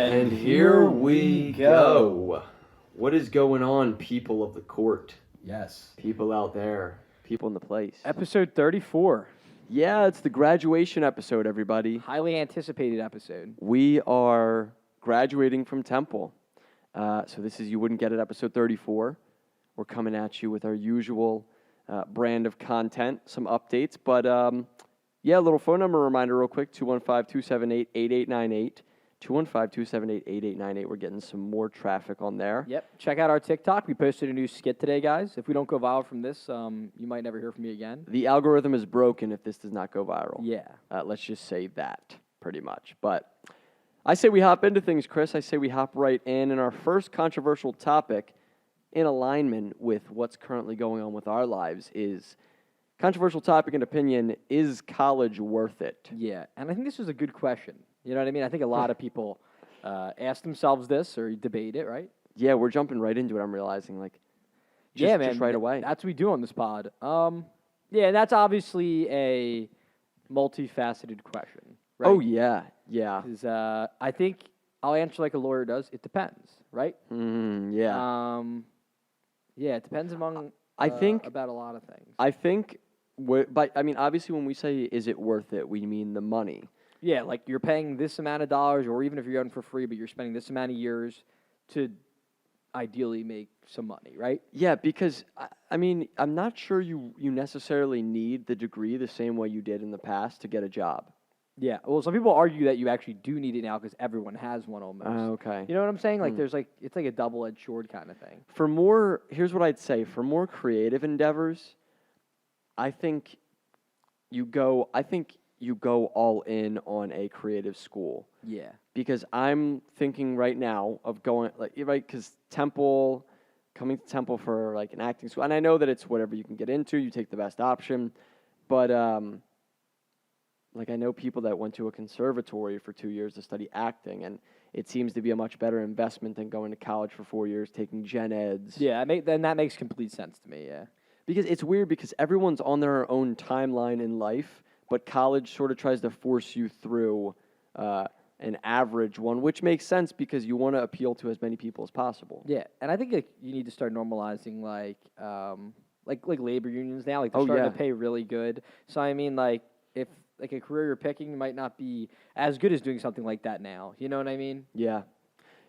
And here we go. What is going on, people of the court? Yes. People out there. People in the place. Episode 34. Yeah, it's the graduation episode, everybody. Highly anticipated episode. We are graduating from Temple. So this is You Wouldn't Get It, episode 34. We're coming at you with our usual brand of content, some updates. But yeah, a little phone number reminder real quick, 215-278-8898. 215-278-8898. We're getting some more traffic on there. Yep. Check out our TikTok. We posted a new skit today, guys. If we don't go viral from this, you might never hear from me again. The algorithm is broken if this does not go viral. Yeah. Let's just say that, pretty much. But I say we hop into things, Chris. I say we hop right in. And our first controversial topic, in alignment with what's currently going on with our lives, is controversial topic and opinion, is college worth it? Yeah. And I think this was a good question. You know what I mean? I think a lot of people ask themselves this or debate it, right? Yeah, we're jumping right into it, I'm realizing. Just right away. That's what we do on this pod. Yeah, that's obviously a multifaceted question, right? Oh, yeah. Yeah. 'Cause, I think I'll answer like a lawyer does. It depends, right? Yeah. Yeah, it depends among I think about a lot of things. I think, obviously when we say is it worth it, we mean the money. Yeah, like you're paying this amount of dollars, or even if you're going for free, but you're spending this amount of years to ideally make some money, right? Yeah, because, I'm not sure you necessarily need the degree the same way you did in the past to get a job. Yeah, well, some people argue that you actually do need it now because everyone has one almost. Okay. You know what I'm saying? Like, there's it's like a double-edged sword kind of thing. Here's what I'd say. For more creative endeavors, I think you go all in on a creative school. Yeah. Because I'm thinking right now of going, because coming to Temple for an acting school, and I know that it's whatever you can get into, you take the best option, but I know people that went to a conservatory for 2 years to study acting, and it seems to be a much better investment than going to college for 4 years, taking gen eds. Yeah, then that makes complete sense to me, yeah. Because it's weird because everyone's on their own timeline in life, but college sort of tries to force you through an average one, which makes sense because you want to appeal to as many people as possible. Yeah, and I think you need to start normalizing like labor unions now. Like they're starting to pay really good. So I mean, if a career you're picking might not be as good as doing something like that now. You know what I mean? Yeah.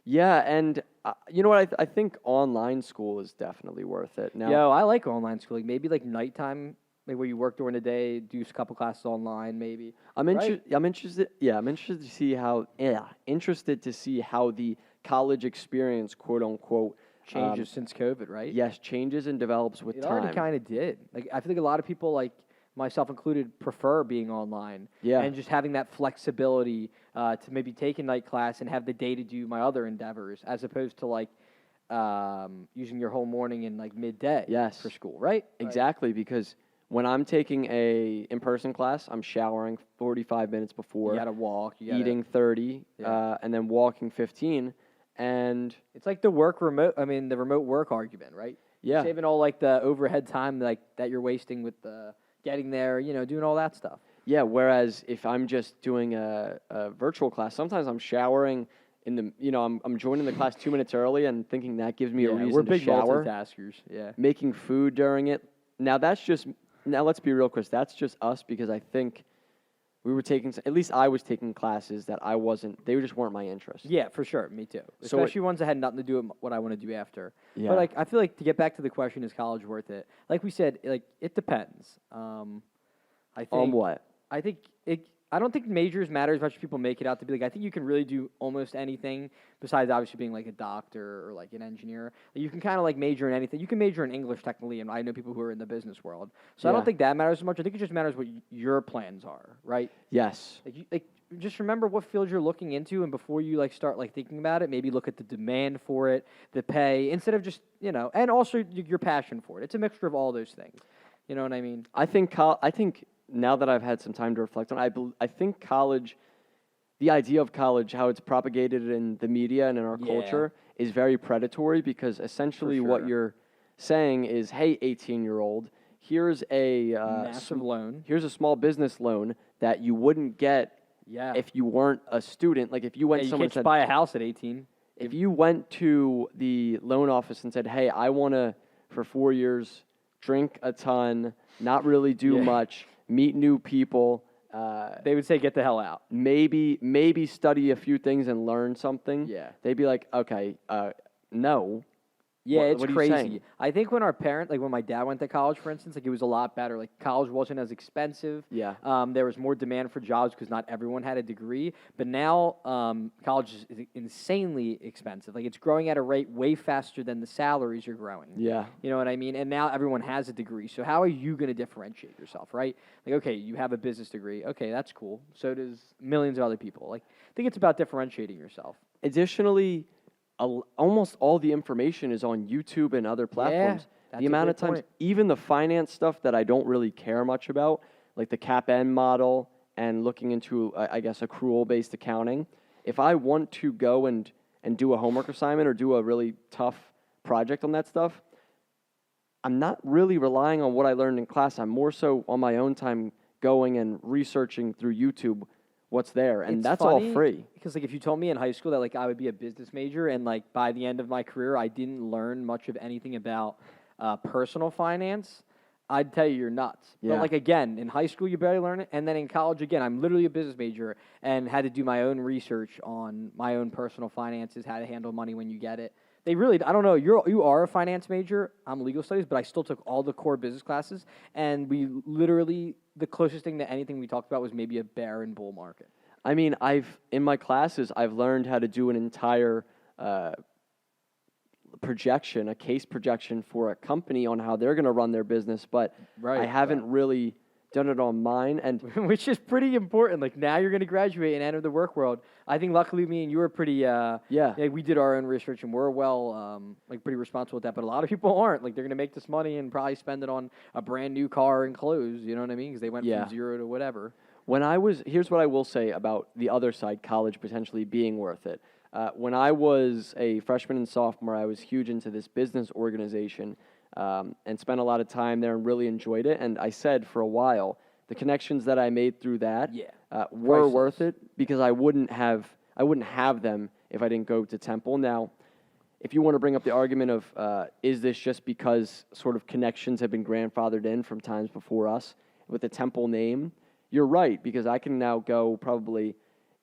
Yeah, and you know what? I think online school is definitely worth it. Now, Yo, I like online school. Maybe nighttime, where you work during the day, do a couple classes online, maybe. I'm interested. Yeah, I'm interested to see how. Yeah, interested to see how the college experience, quote unquote, changes since COVID, right? Yes, changes and develops with time. It already kind of did. I feel like a lot of people, myself included, prefer being online. Yeah. And just having that flexibility to maybe take a night class and have the day to do my other endeavors, as opposed to using your whole morning and midday. Yes. For school, right? Exactly, because when I'm taking a in-person class, I'm showering 45 minutes before. You gotta walk. Eating 30, and then walking 15, and it's like the remote work argument, right? Yeah. Saving all the overhead time that you're wasting with getting there, doing all that stuff. Yeah. Whereas if I'm just doing a virtual class, sometimes I'm showering in the, I'm joining the class 2 minutes early and thinking that gives me a reason to shower. We're big multitaskers. Yeah. Making food during it. Now let's be real, Chris. That's just us because I think we were at least I was taking classes that they just weren't my interest. Yeah, for sure. Me too. Especially ones that had nothing to do with what I want to do after. Yeah. But I feel like to get back to the question, is college worth it? Like we said, it depends. I think. On what? I don't think majors matter as much as people make it out to be. I think you can really do almost anything besides obviously being a doctor or an engineer. You can kind of major in anything. You can major in English technically, and I know people who are in the business world. So I don't think that matters as much. I think it just matters what your plans are, right? Yes. Just remember what field you're looking into, and before you start thinking about it, maybe look at the demand for it, the pay, instead of just and also your passion for it. It's a mixture of all those things. You know what I mean? I think now that I've had some time to reflect on it, I think college, the idea of college, how it's propagated in the media and in our culture, is very predatory because essentially what you're saying is, hey, 18-year-old, here's a massive loan. Here's a small business loan that you wouldn't get Yeah. if you weren't a student. Like if you went You somewhere can't and just said, buy a house at 18. if you went to the loan office and said, hey, I want to, for 4 years, drink a ton, not really do Yeah. much, meet new people, They would say, get the hell out. maybe study a few things and learn something, Yeah. they'd be like, okay, no. Yeah, What- it's what are you crazy. saying? I think when when my dad went to college, for instance, like it was a lot better. Like college wasn't as expensive. Yeah. There was more demand for jobs because not everyone had a degree. But now college is insanely expensive. Like it's growing at a rate way faster than the salaries are growing. Yeah. You know what I mean? And now everyone has a degree. So how are you going to differentiate yourself, right? Like, okay, you have a business degree. Okay, that's cool. So does millions of other people. Like, I think it's about differentiating yourself. Additionally, almost all the information is on YouTube and other platforms. that's The a amount of great times, point. even the finance stuff that I don't really care much about, like the CAPM model and looking into, I guess, accrual-based accounting, if I want to go and do a homework assignment or do a really tough project on that stuff, I'm not really relying on what I learned in class. I'm more so on my own time going and researching through YouTube what's there, and It's that's all funny free. Because like if you told me in high school that like I would be a business major and like by the end of my career I didn't learn much of anything about personal finance, I'd tell you you're nuts. Yeah. But like again, in high school you barely learn it, and then in college again, I'm literally a business major and had to do my own research on my own personal finances, how to handle money when you get it. They really, I don't know. You are a finance major. I'm legal studies, but I still took all the core business classes, and we literally the closest thing to anything we talked about was maybe a bear and bull market. I mean, in my classes, I've learned how to do an entire projection, a case projection for a company on how they're going to run their business, but Right, I haven't really done it on mine. And Which is pretty important. Like now you're going to graduate and enter the work world. I think luckily me and you are pretty. We did our own research and we're pretty responsible with that. But a lot of people aren't. Like they're going to make this money and probably spend it on a brand new car and clothes. You know what I mean? Because they went from zero to whatever. here's what I will say about the other side, college potentially being worth it. When I was a freshman and sophomore, I was huge into this business organization and spent a lot of time there and really enjoyed it. And I said for a while, the connections that I made through that were Priceless. worth it because I wouldn't have them if I didn't go to Temple. Now, if you want to bring up the argument of is this just because sort of connections have been grandfathered in from times before us with the Temple name, you're right, because I can now go probably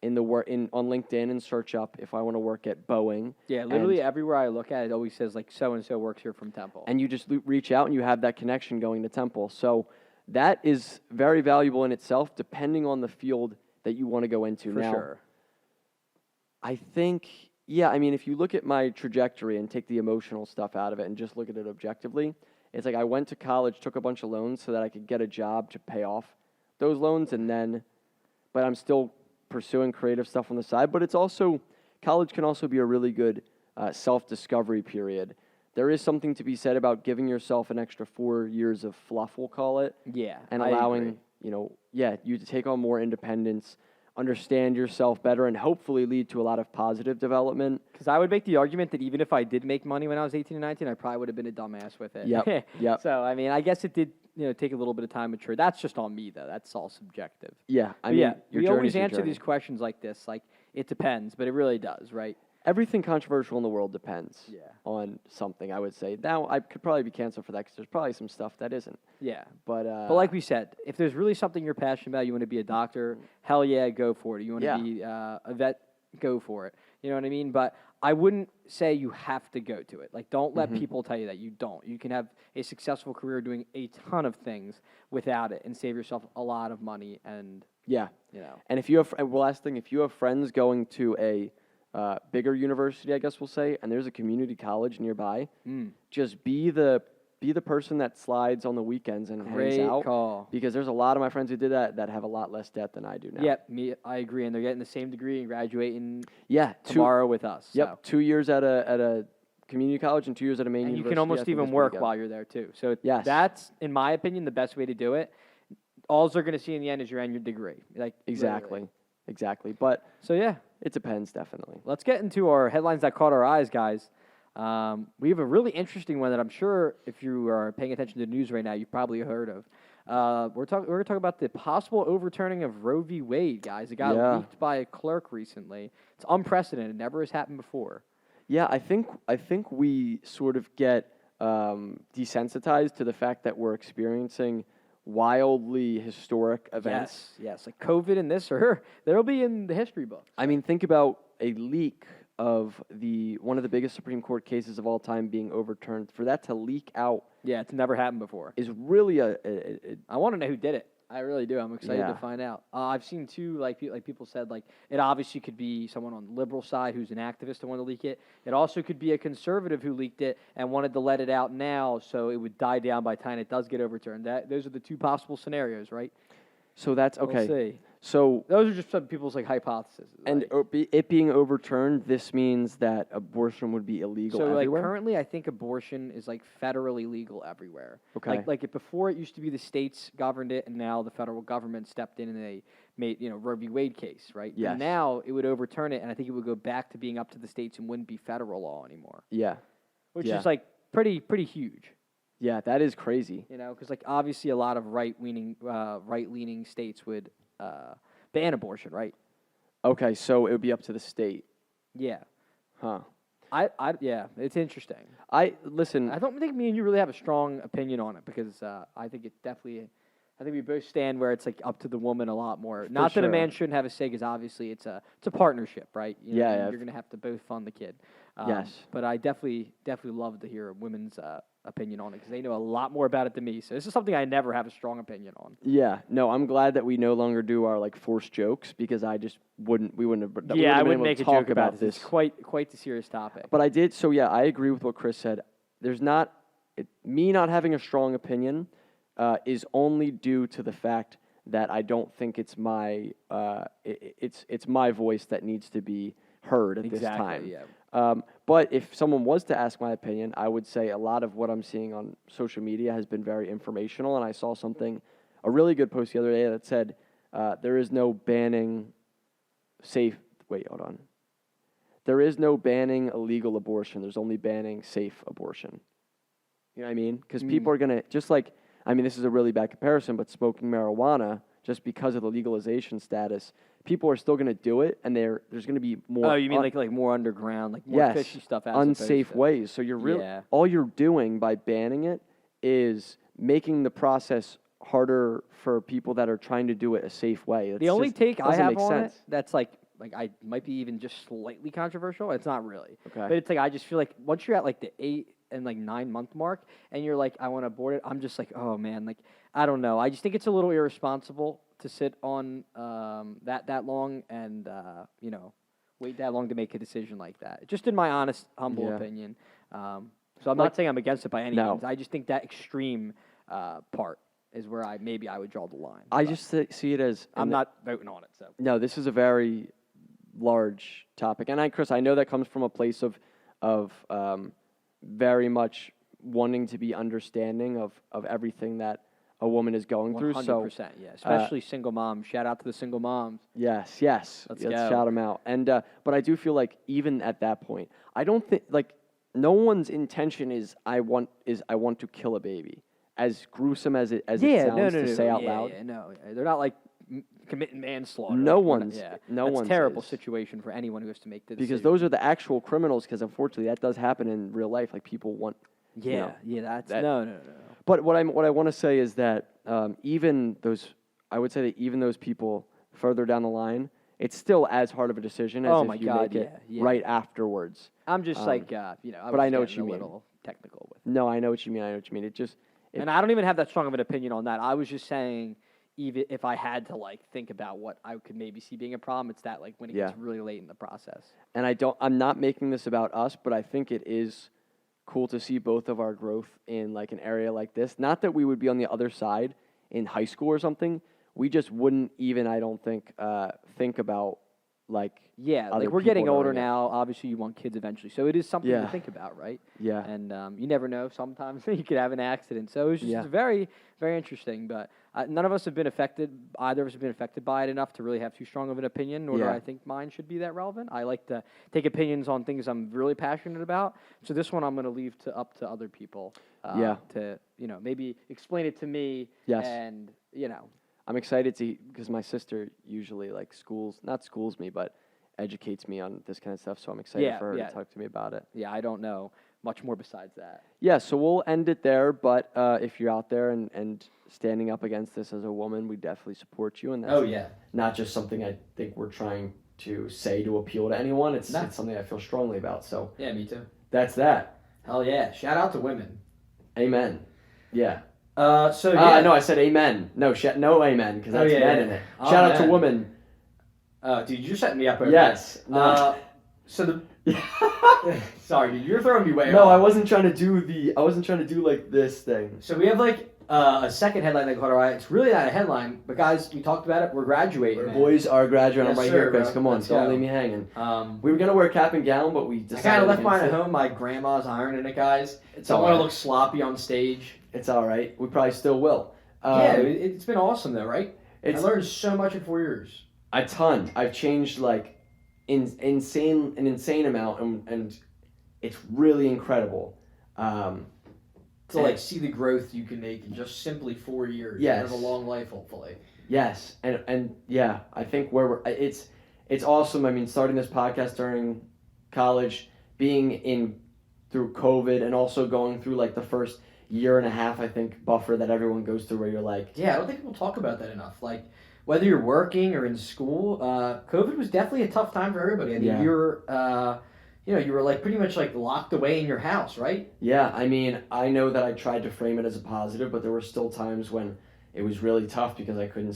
on LinkedIn and search up if I want to work at Boeing. Yeah, literally everywhere I look at it always says like so and so works here from Temple. And you just reach out and you have that connection going to Temple. So that is very valuable in itself, depending on the field that you want to go into. For Now, sure. I think, if you look at my trajectory and take the emotional stuff out of it and just look at it objectively, it's like I went to college, took a bunch of loans so that I could get a job to pay off those loans, but I'm still pursuing creative stuff on the side. But college can also be a really good self-discovery period. There is something to be said about giving yourself an extra 4 years of fluff, we'll call it. Yeah, And I allowing, agree. you to take on more independence, understand yourself better, and hopefully lead to a lot of positive development. Because I would make the argument that even if I did make money when I was 18 and 19, I probably would have been a dumbass with it. Yep. So, I mean, I guess it did take a little bit of time to mature. That's just on me, though. That's all subjective. Yeah, But your we always journey's your answer journey. these questions like this. Like, it depends, but it really does, right? Everything controversial in the world depends Yeah. on something, I would say. Now, I could probably be canceled for that because there's probably some stuff that isn't. Yeah. But But like we said, if there's really something you're passionate about, you want to be a doctor, hell yeah, go for it. You want to be a vet, go for it. You know what I mean? But I wouldn't say you have to go to it. Like, don't let people tell you that you don't. You can have a successful career doing a ton of things without it and save yourself a lot of money and, yeah. And if you have, last thing, if you have friends going to a bigger university, I guess we'll say, and there's a community college nearby, just be the person that slides on the weekends and hangs Great out. call. Because there's a lot of my friends who did that have a lot less debt than I do now. Yep, I agree. And they're getting the same degree and graduating Yeah. tomorrow with us. Yep. So. 2 years at a community college and 2 years at a main And you university. can almost I think even is pretty work good. while you're there too. So Yes. that's, in my opinion, the best way to do it. All they're going to see in the end is your degree. Like Exactly. literally. But So yeah, it depends, definitely. let's get into our headlines that caught our eyes, guys. We have a really interesting one that I'm sure if you are paying attention to the news right now, you've probably heard of. We're gonna talk about the possible overturning of Roe v. Wade, guys. It got Yeah. leaked by a clerk recently. It's unprecedented. Never has happened before. Yeah, I think we sort of get desensitized to the fact that we're experiencing wildly historic events. Yes. Like COVID and this, or they'll be in the history books. I mean, think about a leak of one of the biggest Supreme Court cases of all time being overturned. For that to leak out Yeah, it's never happened before. is really I want to know who did it. I really do. I'm excited to Yeah. find out. I've seen too, like people said, like it obviously could be someone on the liberal side who's an activist who wanted to leak it. It also could be a conservative who leaked it and wanted to let it out now, so it would die down by the time it does get overturned. Those are the two possible scenarios, right? so that's okay. We'll see. So Those are just some people's like hypotheses. and like, it being overturned, this means that abortion would be illegal so like everywhere. currently, I think abortion is like federally legal everywhere. Okay. Like before, it used to be the states governed it, and now the federal government stepped in and they made Roe v. Wade case, right? Yes. And now it would overturn it, and I think it would go back to being up to the states and wouldn't be federal law anymore, Yeah. which Yeah. is like pretty huge. Yeah, that is crazy. Because like obviously a lot of right-leaning states would ban abortion, right? Okay, so it would be up to the state. Yeah. Huh. Yeah, it's interesting. Listen. I don't think me and you really have a strong opinion on it because I think we both stand where it's like up to the woman a lot more. Not that a sure. man shouldn't have a say, because obviously it's a partnership, right? Yeah. You're gonna have to both fund the kid. Yes. But I definitely love to hear women's opinion on it because they know a lot more about it than me. So this is something I never have a strong opinion on. Yeah, no, I'm glad that we no longer do our like forced jokes because we wouldn't have. We I wouldn't wouldn't make a talk joke about this. It's quite the serious topic. But I did. So yeah, I agree with what Chris said. Me not having a strong opinion is only due to the fact that I don't think it's my it's my voice that needs to be heard at this time. Yeah. But if someone was to ask my opinion, I would say a lot of what I'm seeing on social media has been very informational. And I saw a really good post the other day that said there is no banning wait, hold on. There is no banning illegal abortion. There's only banning safe abortion. You know what I mean? Because people are going to, just like, I mean, this is a really bad comparison, but smoking marijuana, just because of the legalization status, people are still going to do it, and there's going to be more. Oh, you mean like more underground, like more fishy stuff? As Unsafe opposed to, ways. So all you're doing by banning it is making the process harder for people that are trying to do it a safe way. The only take I doesn't have make on sense. it that's like I might be even just slightly controversial. It's not really, Okay. but it's like I just feel like once you're at like the 8 and like 9 month mark, and you're like, I want to abort it. I'm just like, oh man, like I don't know. I just think it's a little irresponsible to sit on that long and wait that long to make a decision like that. Just in my honest, humble opinion. So I'm not saying I'm against it by any means. I just think that extreme part is where I would draw the line. I just see it as I'm not voting on it. So no, this is a very large topic, and Chris, I know that comes from a place of very much wanting to be understanding of everything that a woman is going through. 100%, yeah. Especially single moms. Shout out to the single moms. Yes. Let's go. Shout them out. And but I do feel like even at that point, I don't think like no one's intention is I want to kill a baby. As gruesome as it sounds to say out loud. Yeah, no, they're not like committing manslaughter. No one's. That's one's a terrible is. situation for anyone who has to make the decision. Because those are the actual criminals. Because unfortunately, that does happen in real life. Like people want. That's no. But what I want to say is that even those people further down the line, it's still as hard of a decision as if you make it right afterwards. I'm just but I know what you mean. A little technical with it. No, I know what you mean. It just. And I don't even have that strong of an opinion on that. I was just saying, even if I had to like think about what I could maybe see being a problem, it's that like when it gets really late in the process. And I'm not making this about us, but I think it is cool to see both of our growth in like an area like this. Not that we would be on the other side in high school or something. We just wouldn't even, I don't think about like like we're getting older now. Obviously, you want kids eventually, so it is something to think about, right? Yeah. And you never know. Sometimes you could have an accident. So it's just very, very interesting. But none of us have been affected. Either of us have been affected by it enough to really have too strong of an opinion, nor do Yeah. I think mine should be that relevant. I like to take opinions on things I'm really passionate about. So this one I'm going to leave up to other people. Yeah. To maybe explain it to me. Yes. And I'm excited because my sister usually not schools me, but educates me on this kind of stuff. So I'm excited for her to talk to me about it. Yeah, I don't know much more besides that. Yeah, so we'll end it there. But if you're out there and standing up against this as a woman, we definitely support you. And that's not just something I think we're trying to say to appeal to anyone. It's something I feel strongly about. So Yeah, me too. that's that. Hell yeah! Shout out to women. Amen. Yeah. No, I said amen. No, no amen, because that's men in it. Oh, Shout out to women. Dude, you're setting me up over Yes. No. Sorry, dude, you're throwing me way No, off. I wasn't trying to do like this thing. So we have a second headline that caught our eye. It's really not a headline, but guys, we talked about it. We're graduating. Man. Boys are graduating. Yes, I'm right sir, here, Chris. bro. Come on, Let's don't go. leave me hanging. Um, We were gonna wear cap and gown, but we I decided kind of left against mine at it. home. My grandma's ironing it, guys. It's So I all want to right. look sloppy on stage. It's all right. We probably still will. It's been awesome though, right? I It's learned so much in 4 years. a ton. I've changed like an insane amount, and it's really incredible. To see the growth you can make in just simply 4 years. Yes. And have a long life, hopefully. Yes, and yeah, I think it's awesome. I mean, starting this podcast during college, being through COVID, and also going through like the first year and a half, I think, buffer that everyone goes through, where you're like, Yeah, I don't think people talk about that enough. Like, whether you're working or in school, COVID was definitely a tough time for everybody. I mean, Yeah. you were like pretty much like locked away in your house, right? yeah. I mean, I know that I tried to frame it as a positive, but there were still times when it was really tough because you couldn't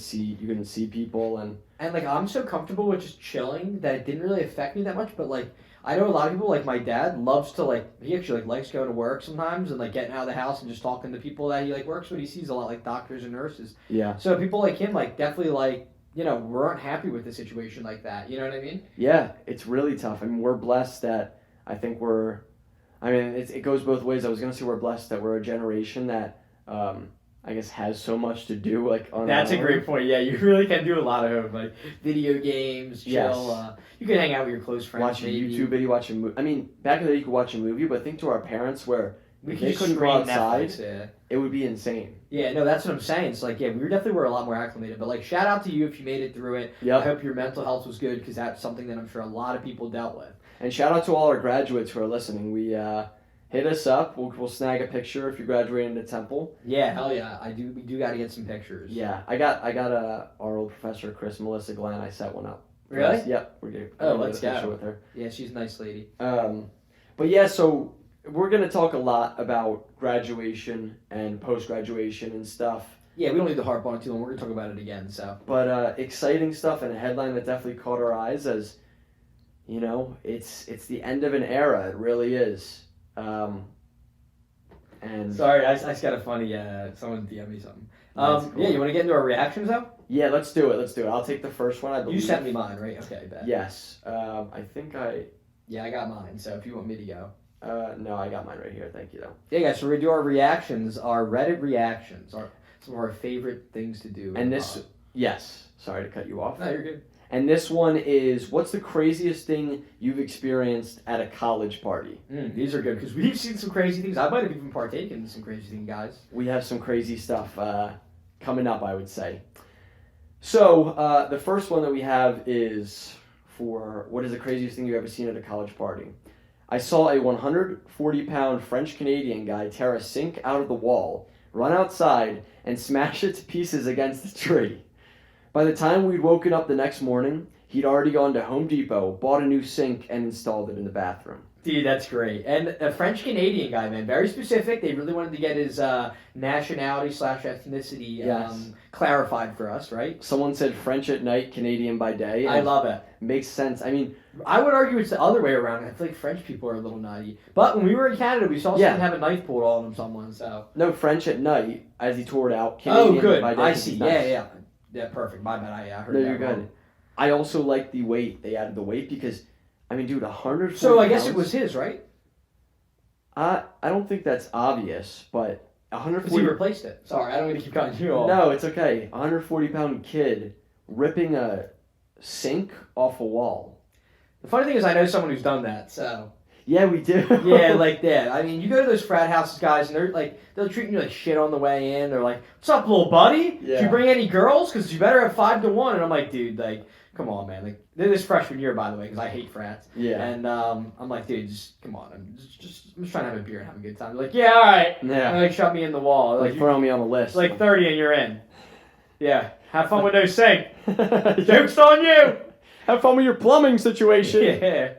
see people, and And like I'm so comfortable with just chilling that it didn't really affect me that much. But like I know a lot of people, like my dad loves to he actually likes going to work sometimes and getting out of the house and just talking to people that he works with. He sees a lot like doctors and nurses. yeah. So people like him definitely weren't happy with the situation like that. You know what I mean? Yeah, it's really tough. I mean, we're blessed that it goes both ways. I was going to say we're blessed that we're a generation that I guess has so much to do on That's our a own. great point. Yeah, you really can do a lot of them, video games, chill. Yes. You can hang out with your close friends. Watch a maybe. YouTube video, watch a movie. I mean, back in the day you could watch a movie, but think to our parents where We if could they just couldn't go stream outside, Netflix, it would be insane. Yeah, no, that's what I'm saying. It's we definitely were a lot more acclimated. But shout out to you if you made it through it. Yep. I hope your mental health was good because that's something that I'm sure a lot of people dealt with. And shout out to all our graduates who are listening. We hit us up. We'll snag a picture if you're graduating to Temple. Yeah, hell yeah, we do got to get some pictures. Yeah, I got our old professor Melissa Glenn. I set one up. Really? Yep. We're good. Oh, let's get a picture go. with her. Yeah, she's a nice lady. But yeah, so we're gonna talk a lot about graduation and post-graduation and stuff. Yeah, we don't need to harp on it too long. We're gonna talk about it again. So. But exciting stuff, and a headline that definitely caught our eyes as, it's the end of an era. It really is. And Sorry, I just got a funny. Someone DM me something. That's cool. Yeah, you want to get into our reactions though? yeah, let's do it. I'll take the first one. I believe. You sent me mine, right? Okay, bet. Yes. I think Yeah, I got mine. So if you want me to go. no, I got mine right here. Thank you though. Yeah, guys. So we're gonna do our reactions, our Reddit reactions, some of our favorite things to do. And this, yes. Sorry to cut you off. No, you're good. And this one is, what's the craziest thing you've experienced at a college party? These are good because we've seen some crazy things. I might have even partaken in some crazy things, guys. We have some crazy stuff coming up, I would say. So the first one that we have is for what is the craziest thing you've ever seen at a college party? I saw a 140-pound French-Canadian guy tear a sink out of the wall, run outside, and smash it to pieces against the tree. By the time we'd woken up the next morning, he'd already gone to Home Depot, bought a new sink, and installed it in the bathroom. Dude, that's great. And a French-Canadian guy, man. Very specific. They really wanted to get his nationality/ethnicity Yes. clarified for us, right? Someone said French at night, Canadian by day. I love it. Makes sense. I mean, I would argue it's the other way around. I feel like French people are a little nutty. But when we were in Canada, we saw Yeah. someone have a knife pulled on someone, so. no, French at night as he tore it out. Canadian Oh, good. by day. I 'cause see. he's Yeah, nice. yeah. Yeah, perfect. My bad. I heard No, that you're wrong. good. I also like the weight. They added the weight because, I mean, dude, 140 So I guess it pounds? was his, right? I don't think that's obvious, but Because he 140. replaced it. Sorry, I don't mean to keep cutting you off. No, it's okay. 140-pound kid ripping a sink off a wall. The funny thing is, I know someone who's done that, so. Yeah, we do. Yeah, like that. I mean, you go to those frat houses, guys, and they're like, they're treating you like shit on the way in. They're like, "What's up, little buddy? Did Yeah. you bring any girls? Because you better have 5 to 1." And I'm like, dude, like, come on, man. Like, this freshman year, by the way, because I hate frats. Yeah. And I'm like, dude, just come on. I'm just trying to have a beer and have a good time. They're like, yeah, all right. Yeah. And like, shut me in the wall. Like Like, throwing me on the list. it's like 30 and you're in. Yeah. Have fun with no sink. Joke's on you. Have fun with your plumbing situation. Yeah.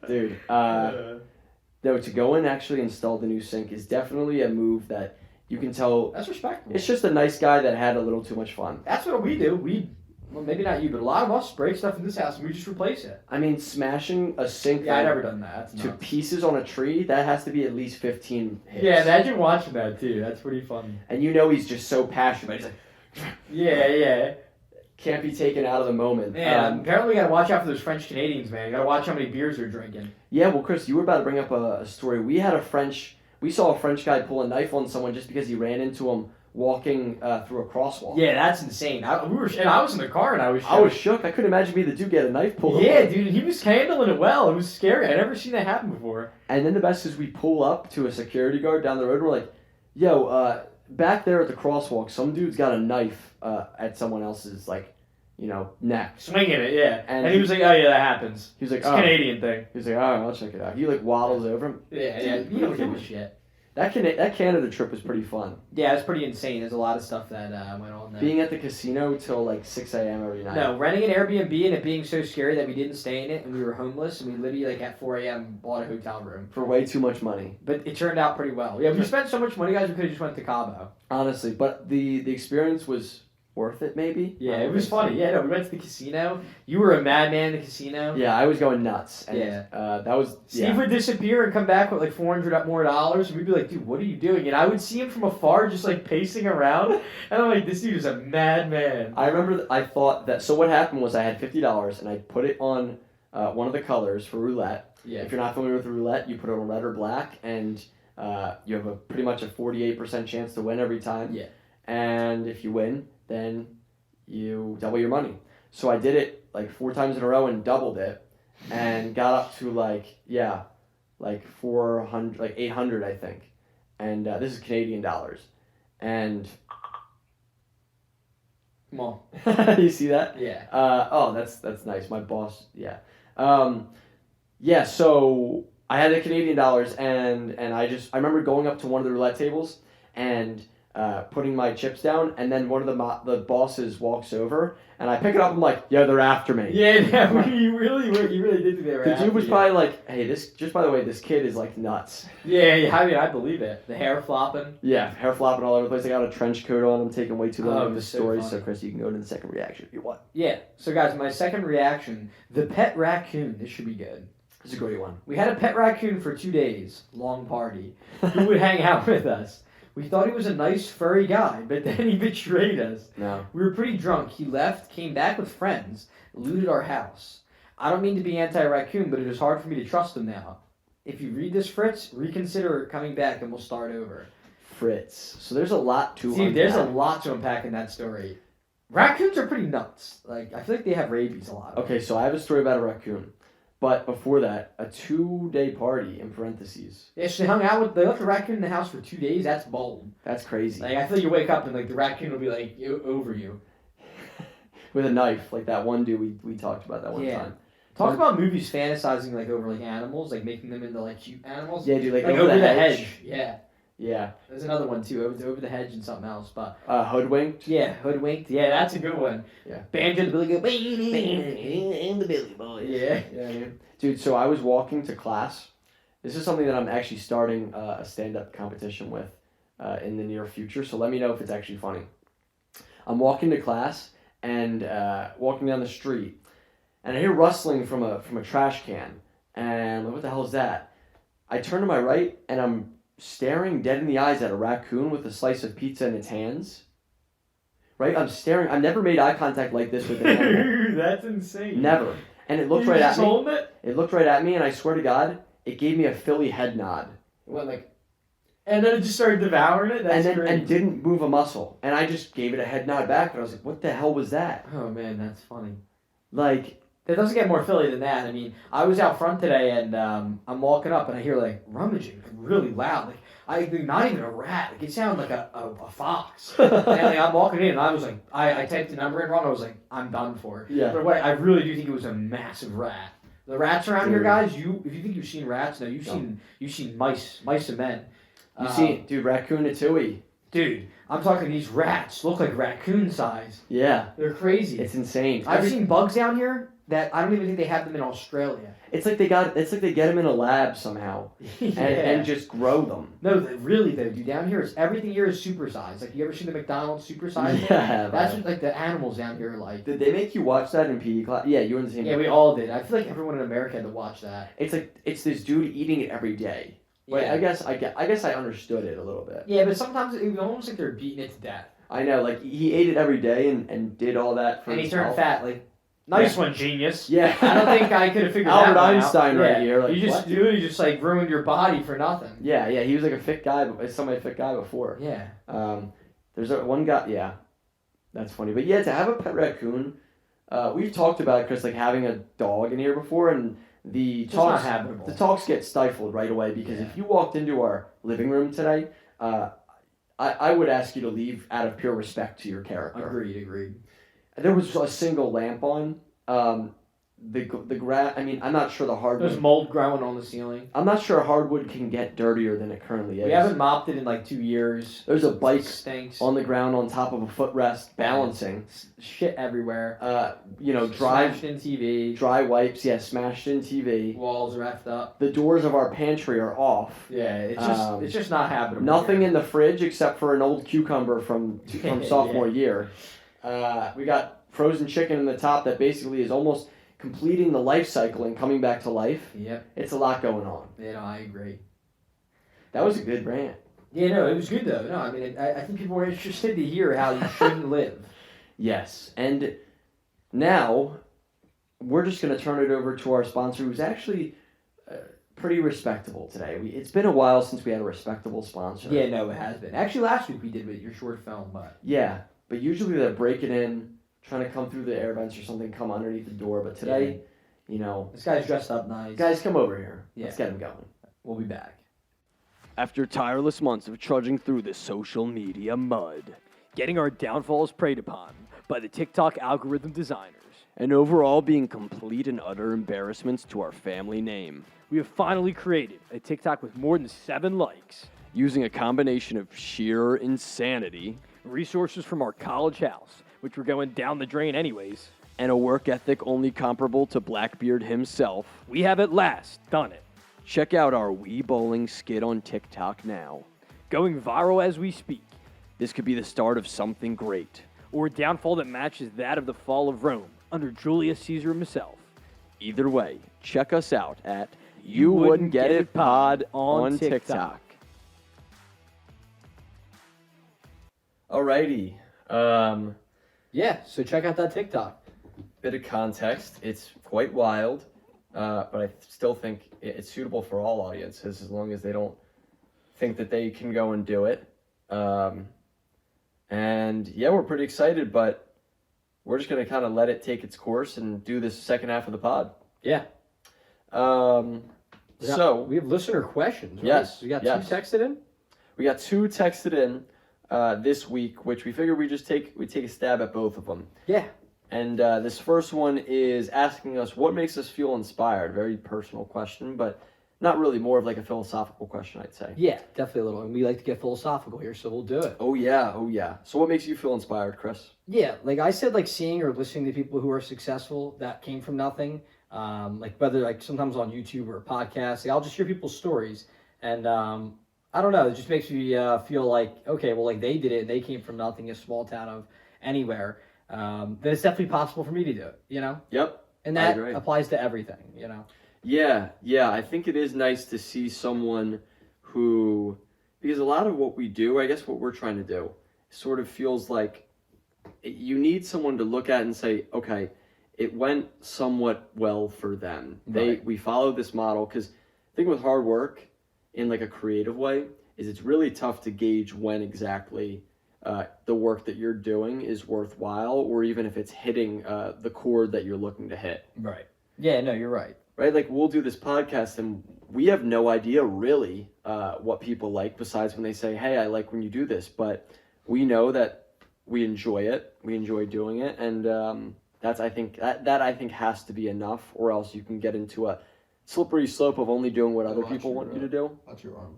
Dude, no, to go and actually install the new sink is definitely a move that you can tell. That's respectable. It's just a nice guy that had a little too much fun. That's what we do. Well, maybe not you, but a lot of us break stuff in this house and we just replace it. I mean, smashing a sink Yeah, I never done that. That's to nuts. pieces on a tree, that has to be at least 15 hits. Yeah, imagine watching that too. That's pretty fun. And you know he's just so passionate. He's like, Yeah. can't be taken out of the moment. Man, apparently we gotta watch out for those French Canadians, man. You gotta watch how many beers they're drinking. Yeah, well, Chris, you were about to bring up a story. We saw a French guy pull a knife on someone just because he ran into him walking through a crosswalk. Yeah, that's insane. I was in the car and I was shook. I was shook. I couldn't imagine being the dude get a knife pulled on. Yeah, dude, he was handling it well. It was scary. I'd never seen that happen before. And then the best is we pull up to a security guard down the road. And we're like, yo, back there at the crosswalk, some dude's got a knife at someone else's, neck. Swinging it, yeah. And And he was like, oh yeah, that happens. He was like, It's a oh. Canadian thing. He was like, all right, I'll check it out. He, waddles over him. Yeah. You don't give a shit. That Canada trip was pretty fun. Yeah, it's pretty insane. There's a lot of stuff that went on there. Being at the casino till 6 a.m. every night. No, renting an Airbnb and it being so scary that we didn't stay in it and we were homeless and we literally at 4 a.m. bought a hotel room. For way too much money. But it turned out pretty well. Yeah, we spent so much money, guys, we could have just went to Cabo. Honestly, but the experience was worth it, maybe? Yeah, it was funny. Yeah, no, we went to the casino. You were a madman in the casino. Yeah, I was going nuts. And, Yeah. that was... Steve would disappear and come back with $400 more, and we'd be like, dude, what are you doing? And I would see him from afar just pacing around, and I'm like, this dude is a madman. I remember I thought that... So what happened was I had $50 and I put it on one of the colors for roulette. Yeah. If you're not familiar with roulette, you put it on red or black, and you have pretty much a 48% chance to win every time. Yeah. And if you win, then you double your money. So I did it 4 times in a row and doubled it, and got up to 400, 800, I think. And this is Canadian dollars. And Come on. you see that? Yeah. Oh, that's nice. My boss, yeah. Yeah, so I had the Canadian dollars, and I remember going up to one of the roulette tables and putting my chips down, and then one of the bosses walks over, and I pick it up. I'm like, "Yeah, they're after me." Yeah, you really did do that. The dude was probably like, "Hey, just by the way, this kid is nuts." Yeah. I mean, I believe it. The hair flopping. Yeah, hair flopping all over the place. I got a trench coat on. I'm taking way too long Oh, with the so story, funny. so Chris, you can go to the second reaction if you want. Yeah. So, guys, my second reaction: the Pet Raccoon. This should be good. It's a great one. We had a pet raccoon for 2 days, long party, who would hang out with us. We thought he was a nice, furry guy, but then he betrayed us. No. We were pretty drunk. He left, came back with friends, looted our house. I don't mean to be anti-raccoon, but it is hard for me to trust him now. If you read this, Fritz, reconsider coming back and we'll start over. Fritz. So there's a lot to See, there's a unpack. lot to unpack in that story. Raccoons are pretty nuts. I feel like they have rabies a lot. Okay, so I have a story about a raccoon. But before that, a 2-day party in parentheses. Yeah, so they left a raccoon in the house for 2 days. That's bold. That's crazy. I feel like you wake up and the raccoon will be over you. With a knife, like that one dude we talked about that one Yeah. time. Talk about movies fantasizing over animals, making them into cute animals. Yeah, dude, Over the hedge. Yeah. Yeah. There's another one too, over the hedge and something else, but Hoodwinked. yeah, hoodwinked. Yeah, that's a good one. Yeah. Banjo the Billy Goat. And the Billy Boys. Yeah. Dude, so I was walking to class. This is something that I'm actually starting a stand-up competition with in the near future, so let me know if it's actually funny. I'm walking to class and walking down the street, and I hear rustling from a trash can, and I'm like, what the hell is that? I turn to my right, and I'm staring dead in the eyes at a raccoon with a slice of pizza in its hands. Right? I'm staring. I've never made eye contact like this with an animal. That's insane. Never. And it looked You right just at me. holding it? It looked right at me, and I swear to God, it gave me a Philly head nod. It went like. And then it just started devouring it. That's and great. and didn't move a muscle. And I just gave it a head nod back, but I was like, what the hell was that? Oh man, that's funny. Like, It doesn't get more Philly than that. I mean, I was out front today, and I'm walking up, and I hear like rummaging, really loud. Like not even a rat. Like it sounded like a fox. And like, I'm walking in, and I was like, I typed the number in wrong. I was like, I'm done for. Yeah. But I really do think it was a massive rat. The rats around here, Dude. guys. If you think you've seen rats, no, you've seen mice and men. you see, dude, raccoon a tui. Dude, I'm talking these rats look like raccoon size. Yeah. They're crazy. It's insane. I've seen bugs down here that I don't even think they have them in Australia. It's like they get them in a lab somehow and just grow them. No, really though, dude. Down here, everything here is supersized. Like, you ever seen the McDonald's supersized? Yeah, That's man. what, like, the animals down here are like. Did they make you watch that in PE class? Yeah, you were in the same. Yeah, we all did. I feel like everyone in America had to watch that. It's like it's this dude eating it every day. Like, Yeah. I guess I understood it a little bit. Yeah, but sometimes it was almost like they're beating it to death. I know, like he ate it every day and did all that for And he himself. turned fat. Like, nice one, genius. Yeah. I don't think I could have figured Albert that one Einstein out. right Yeah. here, like, you just what? you just like ruined your body for nothing. Yeah, he was like a fit guy, somebody fit guy before. Yeah. There's one guy, yeah, that's funny. But yeah, to have a pet raccoon, we've talked about, Chris, like having a dog in here before, and the It's not talks, habitable. the talks get stifled right away because Yeah. if you walked into our living room today, I would ask you to leave out of pure respect to your character. Agreed. There was a single lamp on. The grass. I mean, I'm not sure the hardwood. There's mold growing on the ceiling. I'm not sure hardwood can get dirtier than it currently is. We haven't mopped it in like 2 years. There's a bike It stinks. on the ground on top of a footrest balancing. Shit everywhere. Drive Smashed in TV. dry wipes. Yeah, smashed in TV. Walls are effed up. The doors of our pantry are off. Yeah, it's just not habitable. Nothing here. in the fridge except for an old cucumber from sophomore year. We got frozen chicken in the top that basically is almost completing the life cycle and coming back to life. Yep. It's a lot going on. Yeah, no, I agree. That was a good rant. Yeah, no, it was good though. No, I mean, I think people were interested to hear how you shouldn't live. Yes. And now we're just going to turn it over to our sponsor, who's actually pretty respectable today. It's been a while since we had a respectable sponsor. Yeah, no, it has been. Actually, last week we did with your short film, but Yeah, but usually they're breaking in, trying to come through the air vents or something, come underneath the door. But today, this guy's dressed up nice. guys, come over here. Let's Yeah. get him going. We'll be back. After tireless months of trudging through the social media mud, getting our downfalls preyed upon by the TikTok algorithm designers, and overall being complete and utter embarrassments to our family name, we have finally created a TikTok with more than 7 likes, using a combination of sheer insanity, resources from our college house, which were going down the drain anyways, and a work ethic only comparable to Blackbeard himself. We have at last done it. Check out our Wii Bowling skit on TikTok now. Going viral as we speak. This could be the start of something great, or a downfall that matches that of the fall of Rome under Julius Caesar himself. Either way, check us out at You Wouldn't Get It Pod on TikTok. Alrighty. Yeah, so check out that TikTok. Bit of context. It's quite wild, but I still think it's suitable for all audiences as long as they don't think that they can go and do it. And yeah, we're pretty excited, but we're just going to kind of let it take its course and do this second half of the pod. Yeah. So we have listener questions. Right? Yes, We got yes. 2 texted in. we got 2 texted in this week, which we figured we take a stab at both of them. Yeah. And this first one is asking us what makes us feel inspired. Very personal question, but not really, more of like a philosophical question, I'd say. Yeah, definitely a little. And we like to get philosophical here, so we'll do it. Oh yeah. So what makes you feel inspired, Chris? Yeah, like I said, like seeing or listening to people who are successful that came from nothing. Like whether like sometimes on YouTube or podcasts, like, I'll just hear people's stories, and I don't know, it just makes me feel like, okay, well, like they did it, and they came from nothing, a small town of anywhere. Then it's definitely possible for me to do it, you know. Yep. And I that agree. applies to everything, you know. Yeah. I think it is nice to see someone who, because a lot of what we do, I guess what we're trying to do, sort of feels like you need someone to look at and say, okay, it went somewhat well for them. Right. We followed this model, because I think with hard work in like a creative way, is it's really tough to gauge when exactly the work that you're doing is worthwhile, or even if it's hitting the chord that you're looking to hit. Right. Yeah, no, you're right. Right? Like, we'll do this podcast and we have no idea really what people like, besides when they say, hey, I like when you do this. But we know that we enjoy it. We enjoy doing it. And that's, I think, that I think has to be enough, or else you can get into a slippery slope of only doing what other people want you to do. Watch your arm.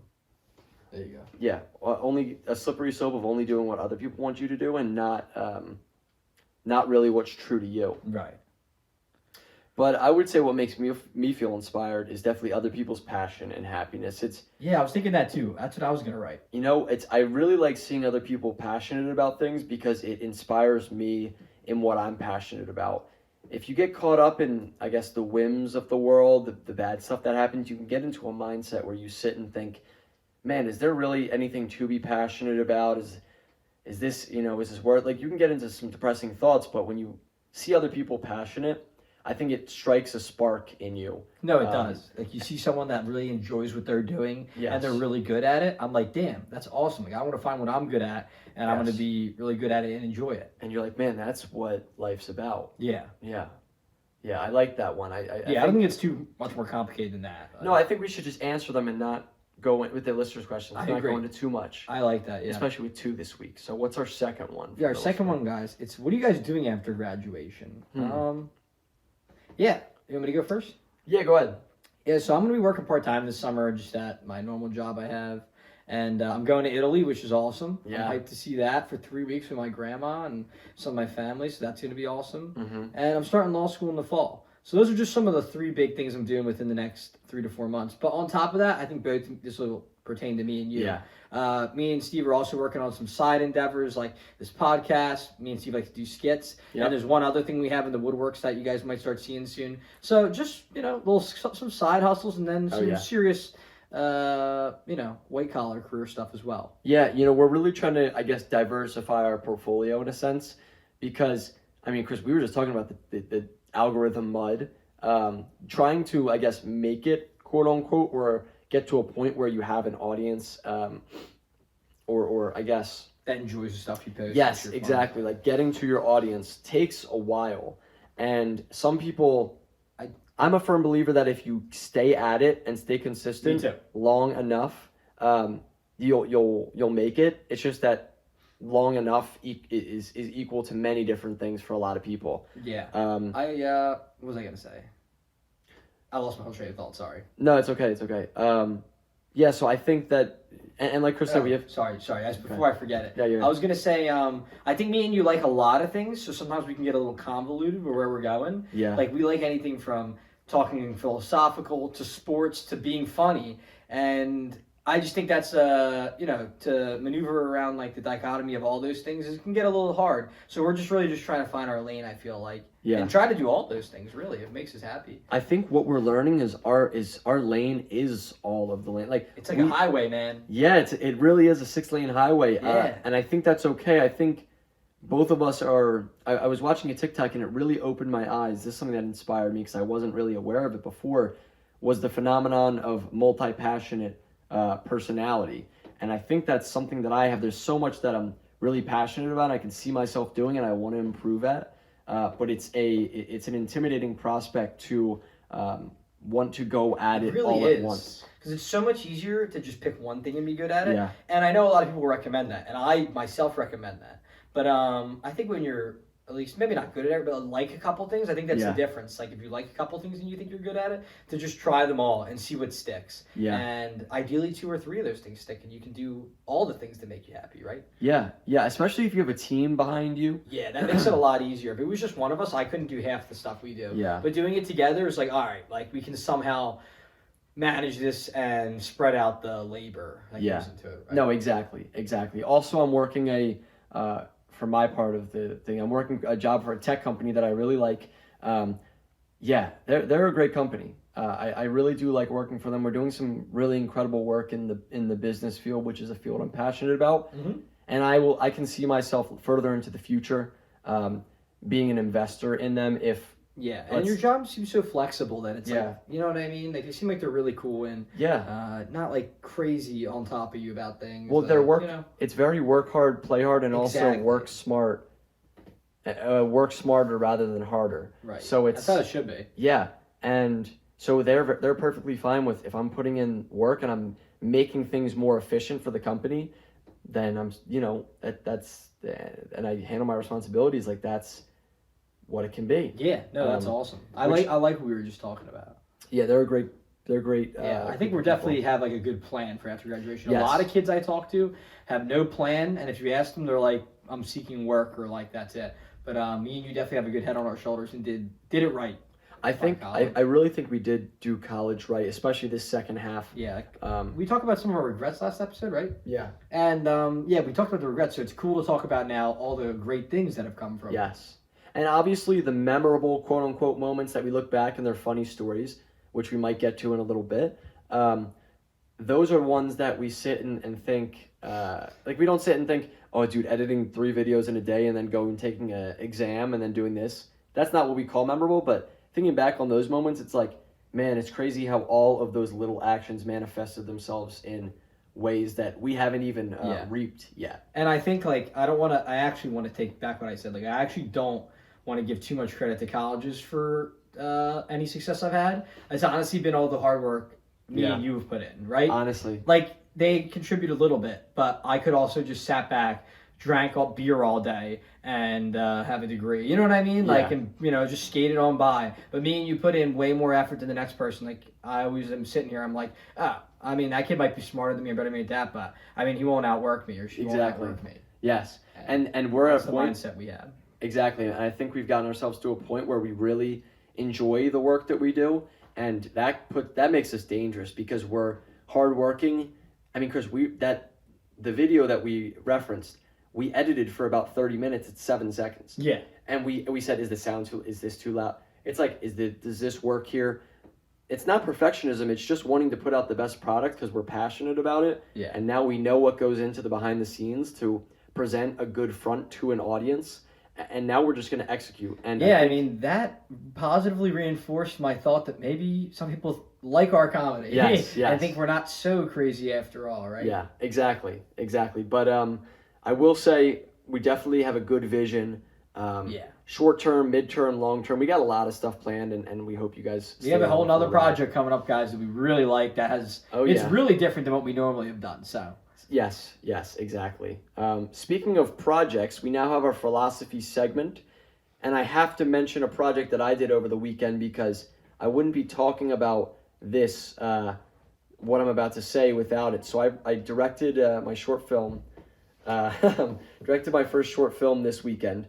There you go. Yeah, only a slippery slope of only doing what other people want you to do, and not really what's true to you. Right. But I would say what makes me feel inspired is definitely other people's passion and happiness. Yeah, I was thinking that too. That's what I was gonna write. I really like seeing other people passionate about things, because it inspires me in what I'm passionate about. If you get caught up in, I guess, the whims of the world, the bad stuff that happens, you can get into a mindset where you sit and think, man, is there really anything to be passionate about? Is this, is this worth, like, you can get into some depressing thoughts, but when you see other people passionate, I think it strikes a spark in you. No, it does. Like, you see someone that really enjoys what they're doing, and they're really good at it. I'm like, damn, that's awesome. Like, I want to find what I'm good at, and I'm going to be really good at it and enjoy it. And you're like, man, that's what life's about. Yeah. Yeah. Yeah, I like that one. I don't think it's too much more complicated than that. No, I think we should just answer them and not go in with the listeners' questions. I not agree. go into too much. I like that, yeah. Especially with 2 this week. So what's our second one? Yeah, our second one, guys, it's what are you guys doing after graduation? Yeah. You want me to go first? Yeah, go ahead. Yeah, so I'm going to be working part-time this summer just at my normal job I have. And I'm going to Italy, which is awesome. Yeah. I'm hyped to see that for 3 weeks with my grandma and some of my family, so that's going to be awesome. Mm-hmm. And I'm starting law school in the fall. So those are just some of the 3 big things I'm doing within the next 3 to 4 months. But on top of that, I think both this will pertain to me and you. Yeah. Me and Steve are also working on some side endeavors like this podcast. Me and Steve like to do skits. Yep. And there's one other thing we have in the woodworks that you guys might start seeing soon. So just, some side hustles, and then some serious, white collar career stuff as well. Yeah, we're really trying to, I guess, diversify our portfolio in a sense, because, I mean, Chris, we were just talking about the algorithm mud, trying to, I guess, make it, quote unquote, or get to a point where you have an audience, or I guess, that enjoys the stuff you post. yes, exactly. Like, getting to your audience takes a while, and some people, I'm a firm believer that if you stay at it and stay consistent long enough, you'll make it. It's just that long enough is equal to many different things for a lot of people. Yeah. What was I gonna say? I lost my whole train of thought. Sorry. No, it's okay. It's okay. Yeah. So I think that, and like Chris said, we have. Sorry. Before I forget it. Yeah, you're I was gonna say, I think me and you like a lot of things, so sometimes we can get a little convoluted with where we're going. Yeah. Like, we like anything from talking philosophical to sports to being funny, and I just think that's to maneuver around like the dichotomy of all those things, it can get a little hard. So we're just really just trying to find our lane, I feel like. Yeah. And try to do all those things, really. It makes us happy. I think what we're learning is our lane is all of the lane. Like, it's like a highway, man. Yeah, it really is a 6-lane highway. Yeah. And I think that's okay. I think both of us are. I was watching a TikTok and it really opened my eyes. This is something that inspired me because I wasn't really aware of it before. Was the phenomenon of multi-passionate personality, and I think that's something that I have. There's so much that I'm really passionate about. I can see myself doing, and I want to improve at. But it's an intimidating prospect to want to go at it really all is. At once. Because it's so much easier to just pick one thing and be good at it. Yeah. And I know a lot of people recommend that, and I myself recommend that. But I think when you're at least maybe not good at it, but like a couple things, I think that's the difference. Like, if you like a couple things and you think you're good at it, to just try them all and see what sticks. Yeah. And ideally 2 or 3 of those things stick, and you can do all the things that make you happy, right? Yeah, especially if you have a team behind you. Yeah, that makes it a lot easier. If it was just one of us, I couldn't do half the stuff we do. Yeah. But doing it together is like, all right, like, we can somehow manage this and spread out the labor that goes into it. Right? No, exactly. Also, I'm working for my part of the thing, I'm working a job for a tech company that I really like. They're a great company. I really do like working for them. We're doing some really incredible work in the business field, which is a field I'm passionate about. Mm-hmm. And I can see myself further into the future being an investor in them if Yeah, and Let's- your job seems so flexible that it's Yeah. like, you know what I mean? Like, they seem like they're really cool and not like crazy on top of you about things. Well, like, their work, you know? it's very work hard, play hard, and also Exactly. work smart. Work smarter rather than harder. Right. So it's That's how it should be. yeah, and so they're perfectly fine with if I'm putting in work and I'm making things more efficient for the company, then I'm that's and I handle my responsibilities like that's what it can be. Yeah, no, that's awesome. I which- like what we were just talking about. Yeah, they're great. Yeah, I think we're definitely have like a good plan for after graduation. Yes. A lot of kids I talk to have no plan, and if you ask them, they're like, "I'm seeking work," or like, "That's it." But me and you definitely have a good head on our shoulders and did it right. I think I really think we did do college right, especially this second half. Yeah. Um, We talked about some of our regrets last episode, right? yeah. And we talked about the regrets, so it's cool to talk about now all the great things that have come from it. Yes. And obviously the memorable quote unquote moments that we look back and they're funny stories, which we might get to in a little bit. Those are ones that we sit and think, like we don't sit and think, oh dude, editing 3 videos in a day and then going and taking an exam and then doing this. That's not what we call memorable, but thinking back on those moments, it's like, man, it's crazy how all of those little actions manifested themselves in ways that we haven't even reaped yet. And I think I actually want to take back what I said. Like, I actually don't want to give too much credit to colleges for any success I've had. It's honestly been all the hard work me and you have put in, right? Honestly. Like, they contribute a little bit, but I could also just sat back, drank all beer all day, and have a degree. You know what I mean? Like, Yeah. and just skated on by. But me and you put in way more effort than the next person. Like, I always am sitting here, I'm like, I mean, that kid might be smarter than me or better than me at that, but I mean, he won't outwork me or she Exactly. won't outwork me. Yes. And we're at That's a the point. mindset we have. Exactly. And I think we've gotten ourselves to a point where we really enjoy the work that we do. And that makes us dangerous because we're hardworking. I mean, because the video that we referenced, we edited for about 30 minutes. It's 7 seconds. Yeah. And we said, is this too loud? It's like, does this work here? It's not perfectionism. It's just wanting to put out the best product because we're passionate about it. Yeah. And now we know what goes into the behind the scenes to present a good front to an audience. And now we're just going to execute. And Yeah, I mean, that positively reinforced my thought that maybe some people like our comedy. Yes, yes. I think we're not so crazy after all, right? Yeah, exactly. But I will say we definitely have a good vision. Short term, mid-term, long term. We got a lot of stuff planned, and we hope you guys. We have a whole stay on nother for the ride. project coming up, guys, that we really like. That has it's yeah. really different than what we normally have done. So Yes, exactly. Speaking of projects, we now have our philosophy segment, and I have to mention a project that I did over the weekend because I wouldn't be talking about this, what I'm about to say, without it. So I directed my short film, directed my first short film this weekend,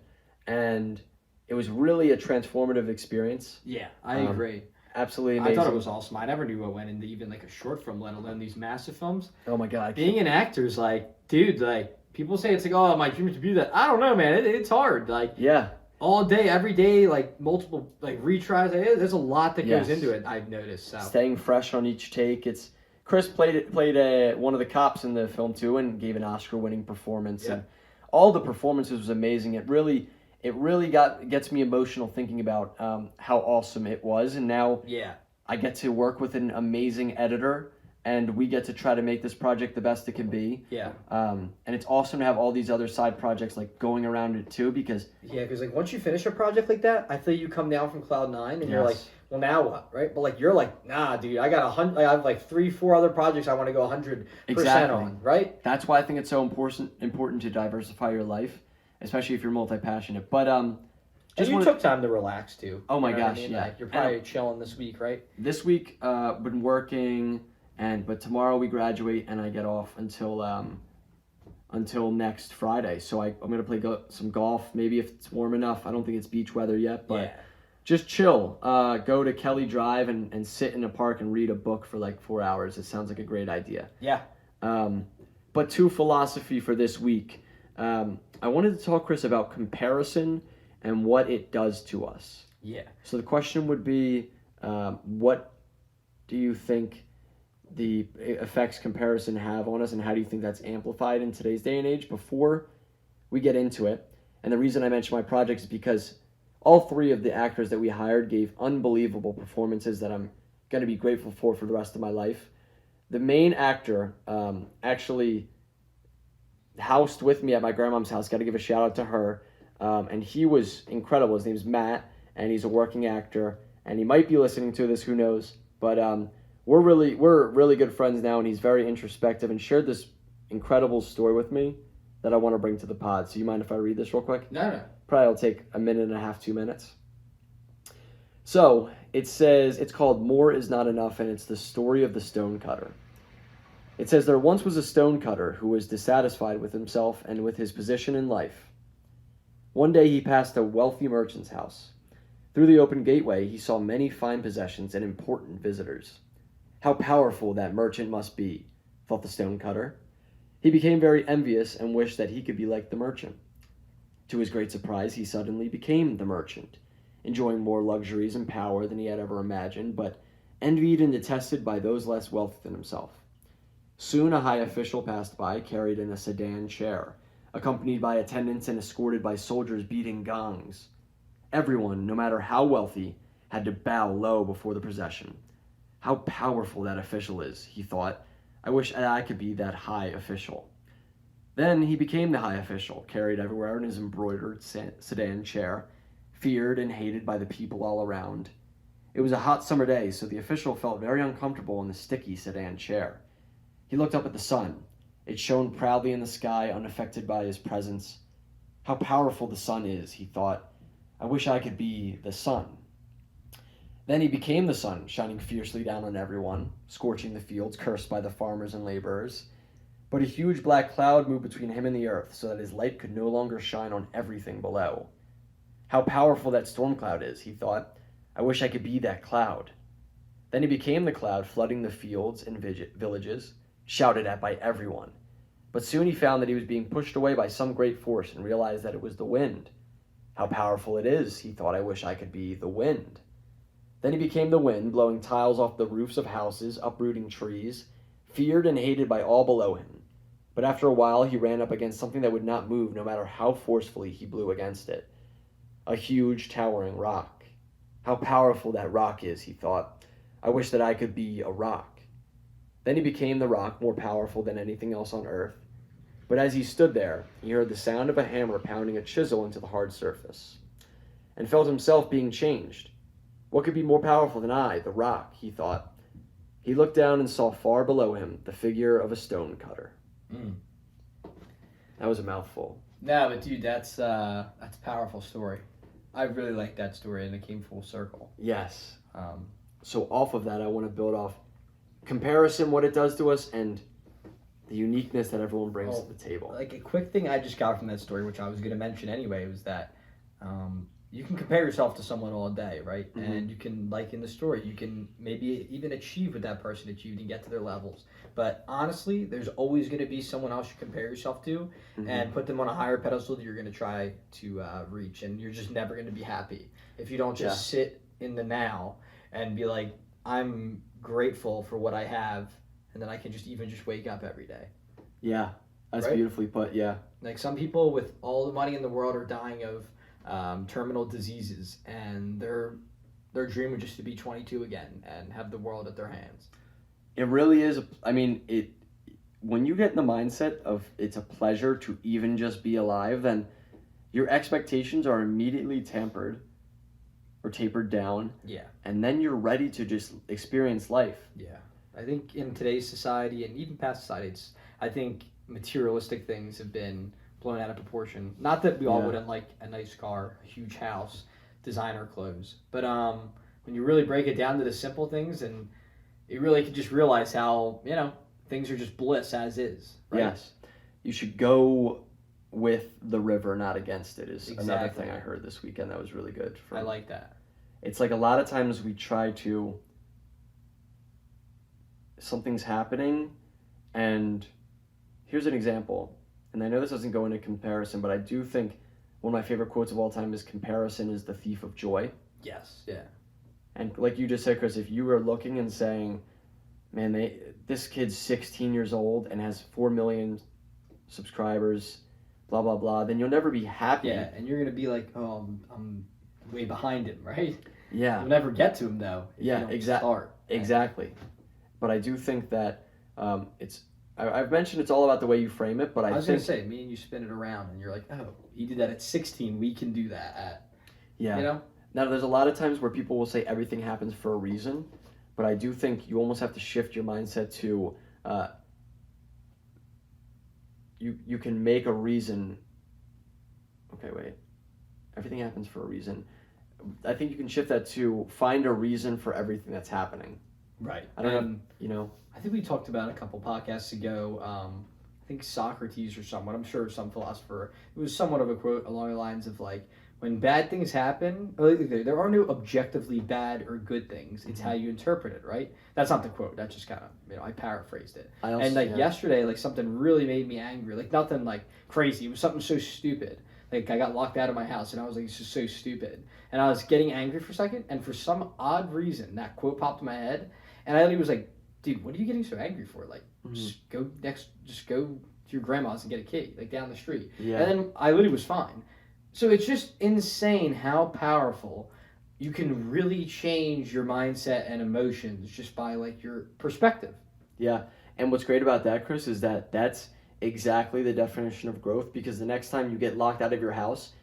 and it was really a transformative experience. yeah, I agree. Absolutely amazing. I thought it was awesome. I never knew what went into even like a short film, let alone these massive films. Oh my god! Being an actor is like, dude, like people say it's like, oh, my dream is to be that. I don't know, man. It's hard. Like Yeah. all day, every day, like multiple like retries. There's a lot that goes Yes. into it. I've noticed. So Staying fresh on each take. It's Chris played one of the cops in the film too, and gave an Oscar-winning performance. Yeah. And all the performances was amazing. It really gets me emotional thinking about how awesome it was. And now yeah, I get to work with an amazing editor, and we get to try to make this project the best it can be. yeah, And it's awesome to have all these other side projects like going around it too, because yeah. Because like once you finish a project like that, I feel you come down from cloud 9 and you're like, Yes. well, now what, right? But like you're like, nah, dude, I got 100. I have like 3-4 other projects I want to go 100% Exactly. on, right? that's why I think it's so important to diversify your life, especially if you're multi-passionate. But And just you wanna- took time to relax too. Oh my You know what I gosh, mean? yeah. Like, you're probably chilling this week, right? this week been working, but tomorrow we graduate and I get off until next Friday. So I'm gonna play some golf, maybe if it's warm enough. I don't think it's beach weather yet, but Yeah. just chill. Go to Kelly Drive and sit in a park and read a book for like 4 hours. It sounds like a great idea. Yeah. But to philosophy for this week, I wanted to talk, Chris, about comparison and what it does to us. Yeah. So the question would be, what do you think the effects comparison have on us, and how do you think that's amplified in today's day and age? Before we get into it, and the reason I mentioned my project is because all three of the actors that we hired gave unbelievable performances that I'm going to be grateful for the rest of my life. The main actor actually housed with me at my grandmom's house. Got to give a shout out to her. And he was incredible. His name's Matt, and he's a working actor. And he might be listening to this, who knows? But we're really good friends now, and he's very introspective and shared this incredible story with me that I want to bring to the pod. So you mind if I read this real quick? No. Probably will take a minute and a half, 2 minutes. So it says, it's called More Is Not Enough, and it's the story of the stonecutter. It says, there once was a stonecutter who was dissatisfied with himself and with his position in life. One day he passed a wealthy merchant's house. Through the open gateway, he saw many fine possessions and important visitors. How powerful that merchant must be, thought the stonecutter. He became very envious and wished that he could be like the merchant. To his great surprise, he suddenly became the merchant, enjoying more luxuries and power than he had ever imagined, but envied and detested by those less wealthy than himself. Soon a high official passed by, carried in a sedan chair, accompanied by attendants and escorted by soldiers beating gongs. Everyone, no matter how wealthy, had to bow low before the procession. How powerful that official is, he thought. I wish I could be that high official. Then he became the high official, carried everywhere in his embroidered sedan chair, feared and hated by the people all around. It was a hot summer day, so the official felt very uncomfortable in the sticky sedan chair. He looked up at the sun. It shone proudly in the sky, unaffected by his presence. How powerful the sun is, he thought. I wish I could be the sun. Then he became the sun, shining fiercely down on everyone, scorching the fields, cursed by the farmers and laborers. But a huge black cloud moved between him and the earth, so that his light could no longer shine on everything below. How powerful that storm cloud is, he thought. I wish I could be that cloud. Then he became the cloud, flooding the fields and villages, shouted at by everyone. But soon he found that he was being pushed away by some great force and realized that it was the wind. How powerful it is, he thought. I wish I could be the wind. Then he became the wind, blowing tiles off the roofs of houses, uprooting trees, feared and hated by all below him. But after a while, he ran up against something that would not move no matter how forcefully he blew against it. A huge, towering rock. How powerful that rock is, he thought. I wish that I could be a rock. Then he became the rock, more powerful than anything else on earth. But as he stood there, he heard the sound of a hammer pounding a chisel into the hard surface, and felt himself being changed. What could be more powerful than I, the rock, he thought. He looked down and saw far below him the figure of a stonecutter. That was a mouthful. No, but dude, that's a powerful story. I really like that story, and it came full circle. Yes. So off of that, I want to build off comparison, what it does to us, and the uniqueness that everyone brings to the table. Like a quick thing I just got from that story, which I was going to mention anyway, was that you can compare yourself to someone all day, right? Mm-hmm. And you can, like in the story, you can maybe even achieve what that person achieved and get to their levels. But honestly, there's always going to be someone else you compare yourself to and put them on a higher pedestal that you're going to try to reach. And you're just never going to be happy if you don't just sit in the now and be like, I'm grateful for what I have, and then I can just wake up every day. Yeah, that's Right? beautifully put, yeah. Like some people with all the money in the world are dying of terminal diseases, and their dream would just to be 22 again and have the world at their hands. It really is. I mean, when you get in the mindset of it's a pleasure to even just be alive, then your expectations are immediately tapered down, Yeah. and then you're ready to just experience life. Yeah. I think in today's society and even past societies, I think materialistic things have been blown out of proportion. Not that we all wouldn't like a nice car, a huge house, designer clothes, but when you really break it down to the simple things, and you really can just realize how, things are just bliss as is. Right? Yes. You should go with the river, not against it, is another Exactly. thing I heard this weekend that was really good. I like that. It's like a lot of times we try to, something's happening, and here's an example. And I know this doesn't go into comparison, but I do think one of my favorite quotes of all time is comparison is the thief of joy. Yes. Yeah. And like you just said, Chris, if you were looking and saying, man, this kid's 16 years old and has 4 million subscribers, blah, blah, blah, then you'll never be happy. Yeah, and you're going to be like, oh, I'm way behind him, right? Yeah. You'll never get to him though. If Yeah, you don't exactly. start. Exactly. But I do think that I've mentioned it's all about the way you frame it, but I I was think gonna say, me and you spin it around, and you're like, oh, he did that at 16. We can do that at, yeah. you know. Now there's a lot of times where people will say everything happens for a reason, but I do think you almost have to shift your mindset to you can make a reason. Okay, wait. Everything happens for a reason. I think you can shift that to find a reason for everything that's happening. Right. I don't know, I think we talked about a couple podcasts ago. I think Socrates or someone, I'm sure some philosopher, it was somewhat of a quote along the lines of like, when bad things happen, there are no objectively bad or good things. It's how you interpret it, right? That's not the quote. That's just kind of, I paraphrased it. Yesterday, like something really made me angry. Like nothing like crazy. It was something so stupid. Like I got locked out of my house and I was like, it's just so stupid. And I was getting angry for a second. And for some odd reason, that quote popped in my head. And I literally was like, dude, what are you getting so angry for? Like, just go to your grandma's and get a key, like down the street. Yeah. And then I literally was fine. So it's just insane how powerful you can really change your mindset and emotions just by like your perspective. Yeah. And what's great about that, Chris, is that that's exactly the definition of growth, because the next time you get locked out of your house,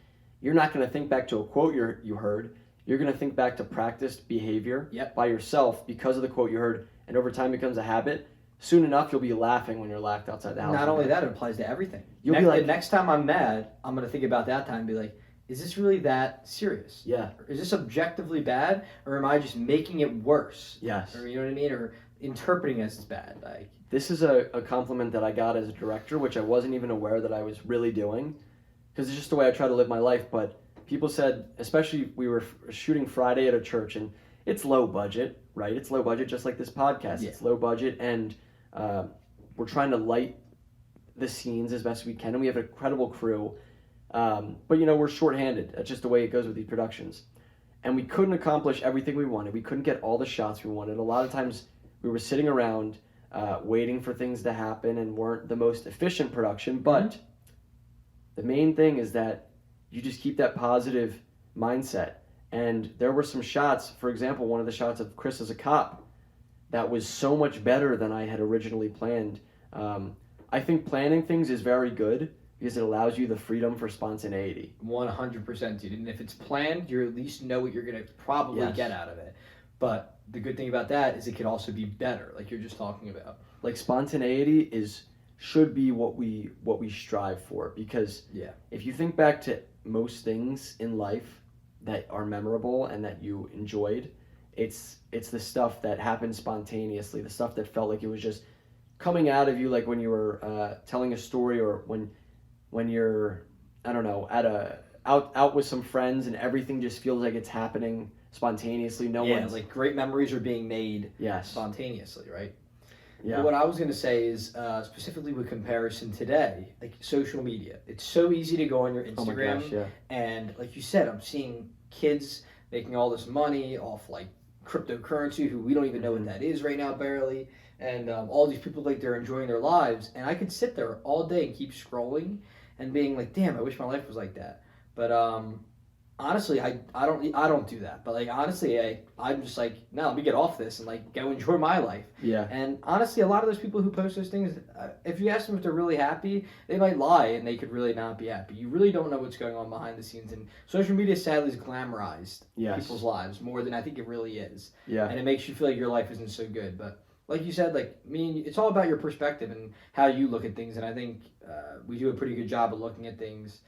you're not going to think back to a quote you heard. You're going to think back to practiced behavior by yourself because of the quote you heard, and over time becomes a habit. Soon enough, you'll be laughing when you're locked outside the house. Not only that, it applies to everything. You'll be like, the next time I'm mad, I'm going to think about that time and be like, is this really that serious? Yeah. Or is this objectively bad, or am I just making it worse? Yes. Or you know what I mean? Or interpreting as it's bad. Like, this is a compliment that I got as a director, which I wasn't even aware that I was really doing, because it's just the way I try to live my life. But people said, especially we were shooting Friday at a church, and it's low budget, right? It's low budget, just like this podcast. Yeah. It's low budget, and we're trying to light the scenes as best we can, and we have an incredible crew. But we're shorthanded. That's just the way it goes with these productions. And we couldn't accomplish everything we wanted. We couldn't get all the shots we wanted. A lot of times we were sitting around waiting for things to happen and weren't the most efficient production. But the main thing is that you just keep that positive mindset. And there were some shots, for example, one of the shots of Chris as a cop, that was so much better than I had originally planned. I think planning things is very good because it allows you the freedom for spontaneity. 100%, dude. And if it's planned, you at least know what you're going to probably get out of it. But the good thing about that is it could also be better, like you're just talking about. Like spontaneity should be what we strive for, because if you think back to most things in life that are memorable and that you enjoyed, it's the stuff that happened spontaneously, the stuff that felt like it was just coming out of you, like when you were telling a story, or when you're, I don't know, out with some friends and everything just feels like it's happening spontaneously. Like great memories are being made spontaneously, right? Yeah. But what I was going to say is specifically with comparison today, like social media. It's so easy to go on your Instagram, oh my gosh, and like you said, I'm seeing kids making all this money off like cryptocurrency, who we don't even know what that is right now, barely. And all these people, like, they're enjoying their lives, and I could sit there all day and keep scrolling and being like, damn, I wish my life was like that. But honestly, I don't do that. But like honestly, I'm just like, no, let me get off this and like go enjoy my life. Yeah. And honestly, a lot of those people who post those things, if you ask them if they're really happy, they might lie and they could really not be happy. You really don't know what's going on behind the scenes. And social media sadly has glamorized people's lives more than I think it really is. Yeah. And it makes you feel like your life isn't so good. But like you said, like it's all about your perspective and how you look at things. And I think we do a pretty good job of looking at things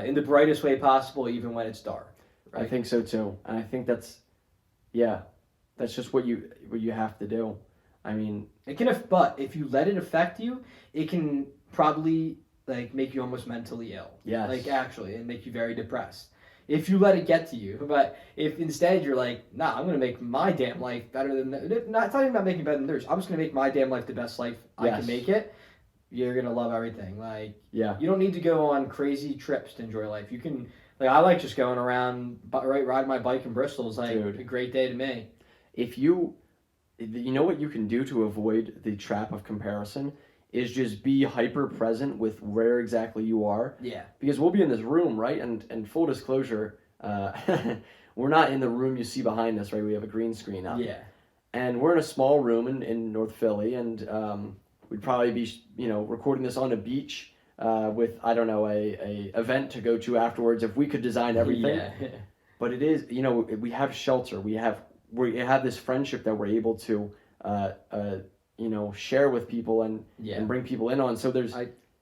in the brightest way possible, even when it's dark. Right? I think so too, and I think that's just what you have to do. I mean, but if you let it affect you, it can probably like make you almost mentally ill. Yes. Like actually, and make you very depressed. If you let it get to you, but if instead you're like, nah, I'm gonna make my damn life better than not talking about making better than theirs. I'm just gonna make my damn life the best life I can make it. You're gonna love everything. Like, you don't need to go on crazy trips to enjoy life. You can, like, I like just going around, riding my bike in Bristol is like a great day to me. If you know what you can do to avoid the trap of comparison is just be hyper present with where exactly you are. Yeah. Because we'll be in this room, right? And full disclosure, we're not in the room you see behind us, right? We have a green screen up. Yeah. And we're in a small room in North Philly, and we'd probably be, recording this on a beach with, I don't know, a event to go to afterwards if we could design everything. Yeah. But it is, we have shelter. We have this friendship that we're able to, share with people and bring people in on. So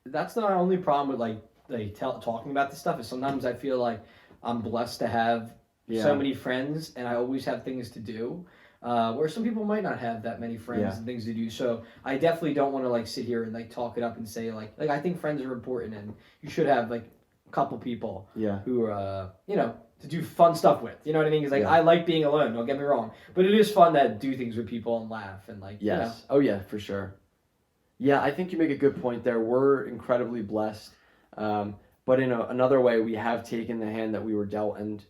that's not our only problem with talking about this stuff. Is sometimes I feel like I'm blessed to have so many friends, and I always have things to do. Where some people might not have that many friends and things to do. So I definitely don't want to sit here and talk it up and say like I think friends are important, and you should have a couple people who are to do fun stuff with. You know what I mean? Because I like being alone. Don't get me wrong, but it is fun to do things with people and laugh and Yes. Oh yeah, for sure. Yeah, I think you make a good point there. We're incredibly blessed, but in another way, we have taken the hand that we were dealt and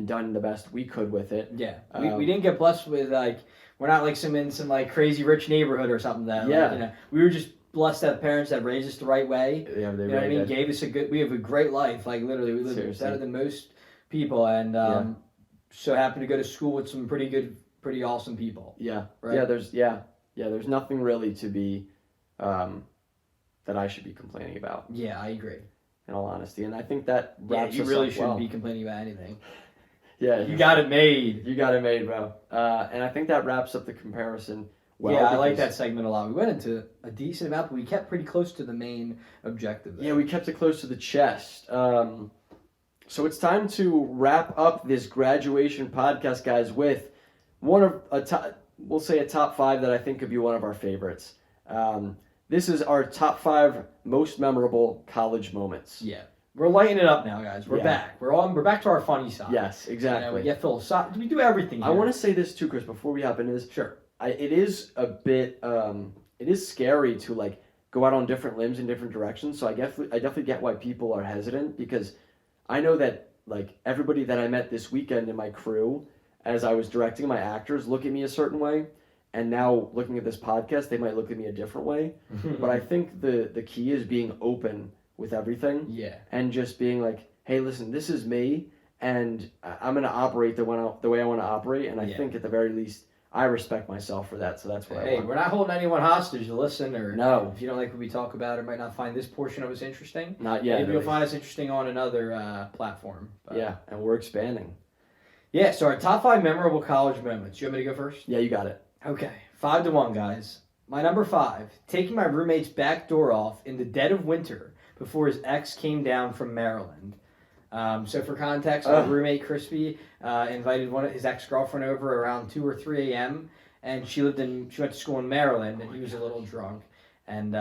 done the best we could with it. Yeah, we didn't get blessed with we're not in some crazy rich neighborhood or something that we were just blessed to have parents that raised us the right way. Yeah, you know what I mean? Gave us we have a great life. Literally, we live better than most people, and so happen to go to school with some pretty awesome people. Yeah, right? There's nothing really to be that I should be complaining about. Yeah, I agree. In all honesty, and I think that wraps us up. You really shouldn't be complaining about anything. Yeah, you got it made. You got it made, bro. And I think that wraps up the comparison. Well, I like that segment a lot. We went into a decent amount, but we kept pretty close to the main objective there. Yeah, we kept it close to the chest. So it's time to wrap up this graduation podcast, guys, with we'll say a top 5 that I think could be one of our favorites. This is our top 5 most memorable college moments. Yeah. We're lighting it up now, guys. We're back. We're back to our funny side. Yes, exactly. We get philosophical. We do everything here. I want to say this too, Chris, before we hop into this. Sure. It is a bit, it is scary to go out on different limbs in different directions. So I definitely get why people are hesitant, because I know that everybody that I met this weekend in my crew, as I was directing my actors, look at me a certain way. And now looking at this podcast, they might look at me a different way. But I think the key is being open with everything. Yeah. And just being like, hey, listen, this is me, and I'm going to operate the way I want to operate. And I think at the very least, I respect myself for that. So that's what I want. Hey, we're not holding anyone hostage to listen, or no. If you don't like what we talk about or might not find this portion of us interesting. Not yet. Maybe you'll find us interesting on another platform. Yeah, and we're expanding. Yeah, so our top 5 memorable college moments. You want me to go first? Yeah, you got it. Okay, 5-1, guys. My number 5, taking my roommate's back door off in the dead of winter before his ex came down from Maryland. So for context, my roommate Crispy invited his ex-girlfriend over around 2 or 3 a.m. and she went to school in Maryland, and he was a little drunk. And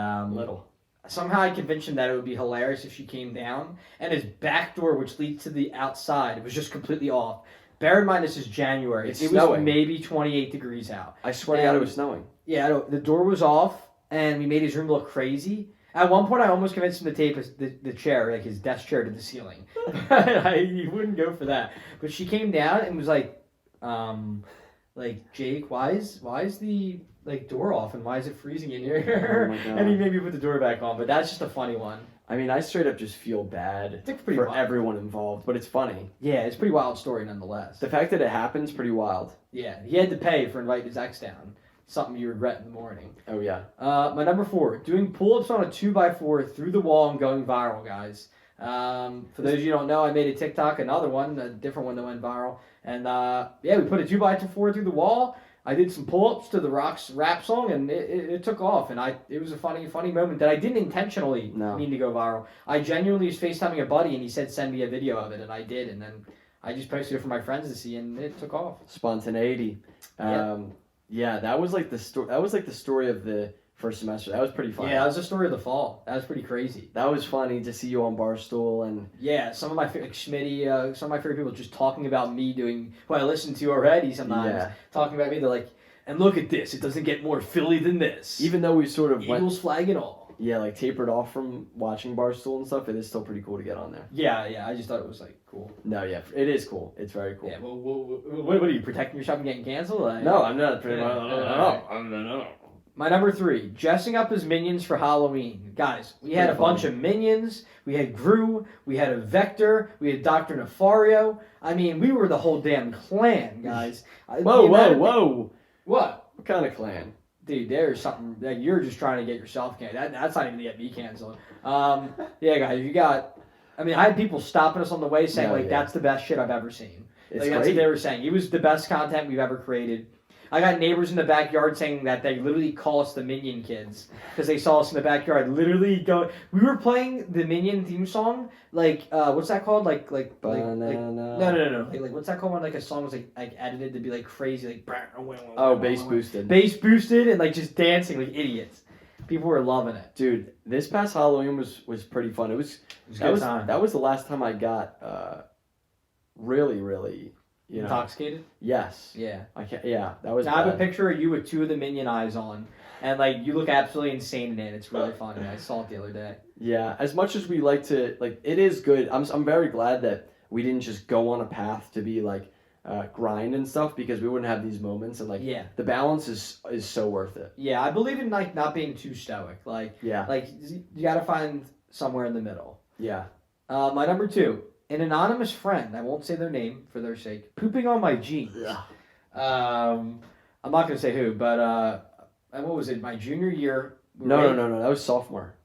somehow I convinced him that it would be hilarious if she came down, and his back door, which leads to the outside, was just completely off. Bear in mind, this is January. It's it snowing. Was maybe 28 degrees out. I swear to God, it was snowing. Yeah, the door was off, and we made his room look crazy. At one point, I almost convinced him to tape the chair, his desk chair, to the ceiling. He wouldn't go for that. But she came down and was like, Jake, why is the door off, and why is it freezing in here? Oh my God. And he made me put the door back on. But that's just a funny one. I mean, I straight up just feel bad for everyone involved, but it's funny. Yeah, it's a pretty wild story nonetheless. The fact that it happens, pretty wild. Yeah, he had to pay for inviting his ex down. Something you regret in the morning. Oh, yeah. My number 4, doing pull-ups on a 2x4 through the wall and going viral, guys. For those of you who don't know, I made a TikTok, another one, a different one that went viral. And we put a 2x4 through the wall. I did some pull-ups to the Rock's rap song, and it took off. And it was a funny moment that I didn't intentionally mean to go viral. I genuinely was FaceTiming a buddy, and he said, send me a video of it, and I did. And then I just posted it for my friends to see, and it took off. Spontaneity. Yeah, that was the story. That was the story of the first semester. That was pretty funny. Yeah, that was the story of the fall. That was pretty crazy. That was funny to see you on Barstool, and some of my Schmitty, some of my favorite people just talking about me doing what I listen to already. Sometimes talking about me, they're like, and look at this. It doesn't get more Philly than this. Even though we sort of Eagles flag and all. Yeah, tapered off from watching Barstool and stuff, it is still pretty cool to get on there. Yeah, I just thought it was cool. No, yeah, it is cool. It's very cool. Yeah, what are you, protecting yourself from getting canceled? No, I'm not. No. My number 3, dressing up as minions for Halloween. Guys, we had a bunch of minions. We had Gru. We had a Vector. We had Dr. Nefario. I mean, we were the whole damn clan, guys. Whoa. What? What kind of clan? Dude, there's something that you're just trying to get yourself canceled. That's not even to get me canceled. Yeah, guys, you got. I mean, I had people stopping us on the way saying that's the best shit I've ever seen. It's That's great. what they were saying. It was the best content we've ever created. I got neighbors in the backyard saying that they literally call us the Minion Kids because they saw us in the backyard. Literally we were playing the Minion theme song. Like, what's that called? No. Like, what's that called when like a song was like edited to be like crazy, like. Oh, bass boosted. Bass boosted and like just dancing like idiots. People were loving it. Dude, this past Halloween was pretty fun. It was a good time. That was the last time I got really. Intoxicated? Yes. Yeah. I can't. Yeah, that was. Now, I have a bad. picture of you with 2 of the Minion eyes on, and like you look absolutely insane in it. It's really funny. I saw it the other day. Yeah, as much as we like to it is good. I'm very glad that we didn't just go on a path to be like grind and stuff because we wouldn't have these moments and the balance is so worth it. Yeah, I believe in like not being too stoic. Like you got to find somewhere in the middle. Yeah. My number 2. An anonymous friend, I won't say their name for their sake, pooping on my jeans. I'm not going to say who, but what was it, my junior year? No, that was sophomore.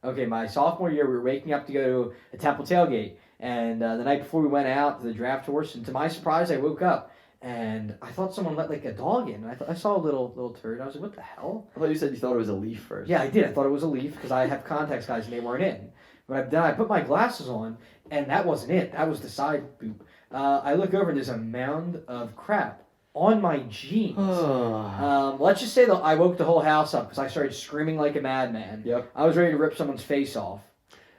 Okay, my sophomore year, we were waking up to go to a Temple tailgate, and the night before we went out to the draft horse, and to my surprise, I woke up, and I thought someone let like a dog in, and I saw a little turd, I was like, what the hell? I thought you said you thought it was a leaf first. Yeah, I did. I thought it was a leaf, because I have contacts, guys, and they weren't in. But then I put my glasses on, and that wasn't it. That was the side poop. I look over, and there's a mound of crap on my jeans. Let's just say that I woke the whole house up because I started screaming like a madman. Yep. I was ready to rip someone's face off.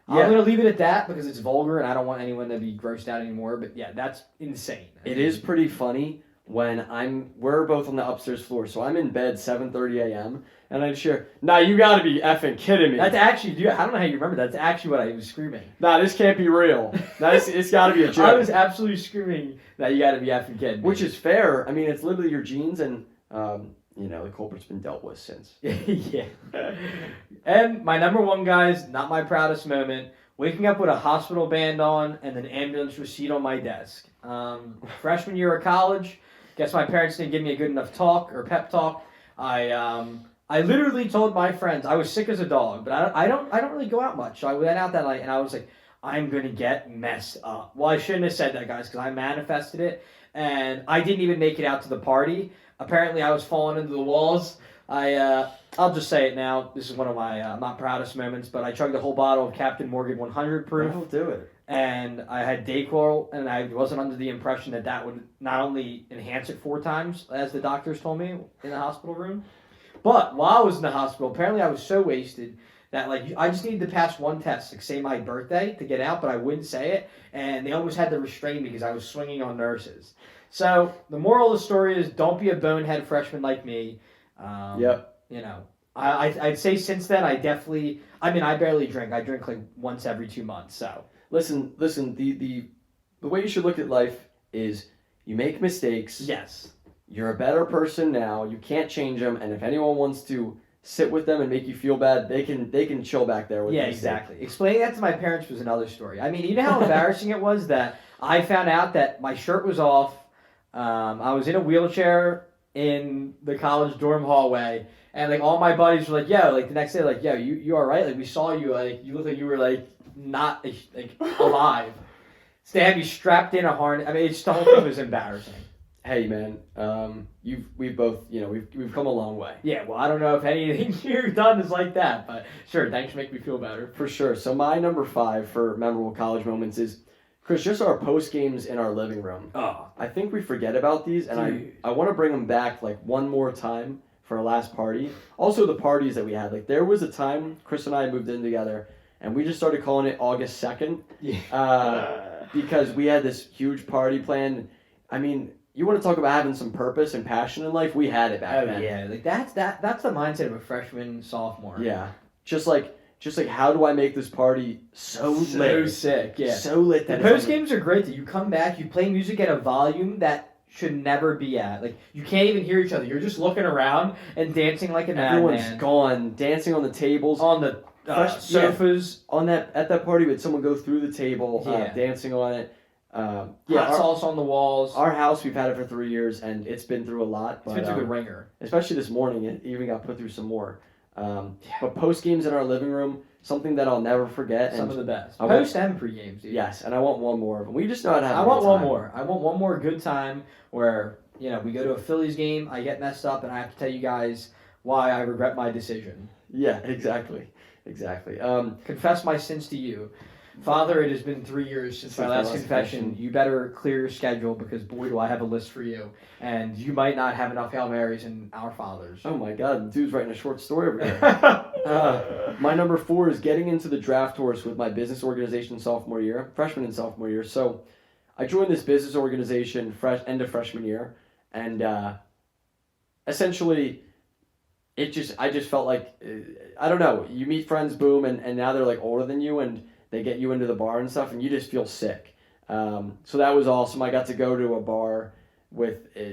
Yeah. I'm going to leave it at that because it's vulgar, and I don't want anyone to be grossed out anymore. But yeah, that's insane. It is pretty funny when we're both on the upstairs floor, so I'm in bed 7:30 a.m. and I just hear, "Nah, you gotta be effing kidding me." That's actually, dude, I don't know how you remember. That's actually what I was screaming. Nah, this can't be real. It's gotta be a joke. I was absolutely screaming that you gotta be effing kidding me. Which is fair. I mean, it's literally your jeans, and the culprit's been dealt with since. Yeah. And my number 1, guys, not my proudest moment. Waking up with a hospital band on and an ambulance receipt on my desk. Freshman year of college. Guess my parents didn't give me a good enough talk or pep talk. I literally told my friends I was sick as a dog, but I don't really go out much. So I went out that night and I was like, I'm gonna get messed up. Well, I shouldn't have said that, guys, because I manifested it, and I didn't even make it out to the party. Apparently, I was falling into the walls. I'll just say it now. This is one of my not proudest moments, but I chugged a whole bottle of Captain Morgan 100 proof. Don't do it. And I had Dayquil, and I wasn't under the impression that would not only enhance it 4 times, as the doctors told me in the hospital room, but while I was in the hospital, apparently I was so wasted that I just needed to pass one test, like say my birthday, to get out, but I wouldn't say it, and they almost had to restrain me because I was swinging on nurses. So the moral of the story is, don't be a bonehead freshman like me. Yep. I'd say since then I barely drink. I drink like once every 2 months. So. Listen. The way you should look at life is you make mistakes. Yes. You're a better person now. You can't change them, and if anyone wants to sit with them and make you feel bad, they can chill back there with you. Yeah, exactly. Explaining that to my parents was another story. I mean, you know how embarrassing it was that I found out that my shirt was off. I was in a wheelchair in the college dorm hallway, and like all my buddies were like, "Yo," like the next day, like, "Yo, you all right? Like we saw you. Like you look like you were like not like alive." So they had me strapped in a harness. I mean, the whole thing was embarrassing. Hey man, we've both we've come a long way. Yeah, well, I don't know if anything you've done is like that, but sure, thanks for making me feel better. For sure. So my number 5 for memorable college moments is, Chris, just our post games in our living room. Oh, I think we forget about these, and I want to bring them back like one more time for our last party. Also, the parties that we had. Like there was a time Chris and I moved in together, and we just started calling it August 2nd. Because we had this huge party planned. I mean, you want to talk about having some purpose and passion in life? We had it back then. Yeah, like that's the mindset of a freshman, sophomore. Yeah, just like how do I make this party so lit? sick? Yeah, so lit. The That post games are great. That you come back, you play music at a volume that should never be at. Like, you can't even hear each other. You're just looking around and dancing like a Everyone's madman. gone, dancing on the tables. On the sofas. On that at that party, we had someone go through the table, Yeah. dancing on it. Hot sauce on the walls. Our house, we've had it for 3 years, and it's been through a lot. It's been through the ringer. Especially this morning, it even got put through some more. But post games in our living room, something that I'll never forget. Some and of the best. I want- Post and pre games, dude. Yes, and I want one more of them. We just know how to have. I a want good one time. more. I want one more good time where, we go to a Phillies game, I get messed up, and I have to tell you guys why I regret my decision. Yeah, exactly. Confess my sins to you. Father, it has been 3 years since my last confession. You better clear your schedule because, boy, do I have a list for you. And you might not have enough Hail Marys in Our Fathers. Oh my God, the dude's writing a short story over there. My number 4 is getting into the draft horse with my business organization freshman and sophomore year. So I joined this business organization end of freshman year, and essentially, I just felt like, I don't know, you meet friends, boom, and now they're like older than you, and they get you into the bar and stuff, and you just feel sick. So that was awesome. I got to go to a bar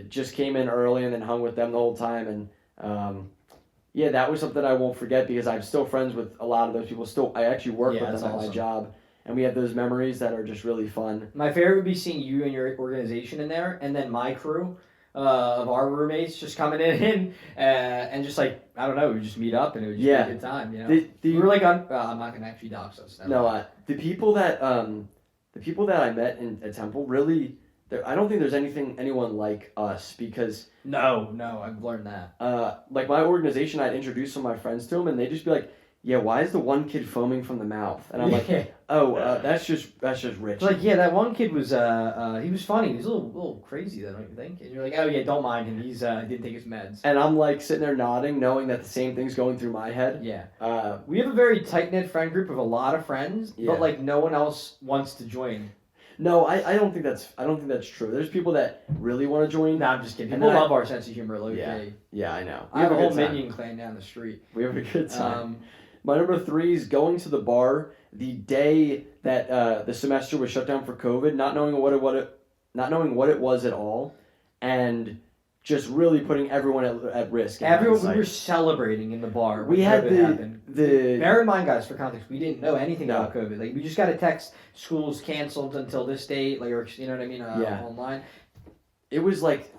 just came in early and then hung with them the whole time, and that was something I won't forget because I'm still friends with a lot of those people. I actually work with them at my job, and we have those memories that are just really fun. My favorite would be seeing you and your organization in there, and then my crew of our roommates just coming in and just like, I don't know, we just meet up and it would just be a good time, we were like I'm not gonna actually dox us. The people that I met at Temple really, I don't think there's anyone like us because no, I've learned that. like my organization, I'd introduce some of my friends to them and they'd just be like, yeah, why is the one kid foaming from the mouth? And I'm like, that's just Rich. Like, that one kid was he was funny. He was a little crazy though, don't you think? And you're like, oh yeah, don't mind him. He's didn't take his meds. And I'm like sitting there nodding, knowing that the same thing's going through my head. Yeah. We have a very tight knit friend group of a lot of friends, but like no one else wants to join. No, I don't think that's true. There's people that really want to join. No, I'm just kidding. People love our sense of humor. Yeah, I know. I have a whole minion clan down the street. We have a good time. My number 3 is going to the bar the day that the semester was shut down for COVID, not knowing what it was at all, and just really putting everyone at risk. We were celebrating in the bar. We had COVID Bear in mind, guys, for context, we didn't know anything about COVID. Like, we just got a text, school's canceled until this date, like, or you know what I mean, online. It was like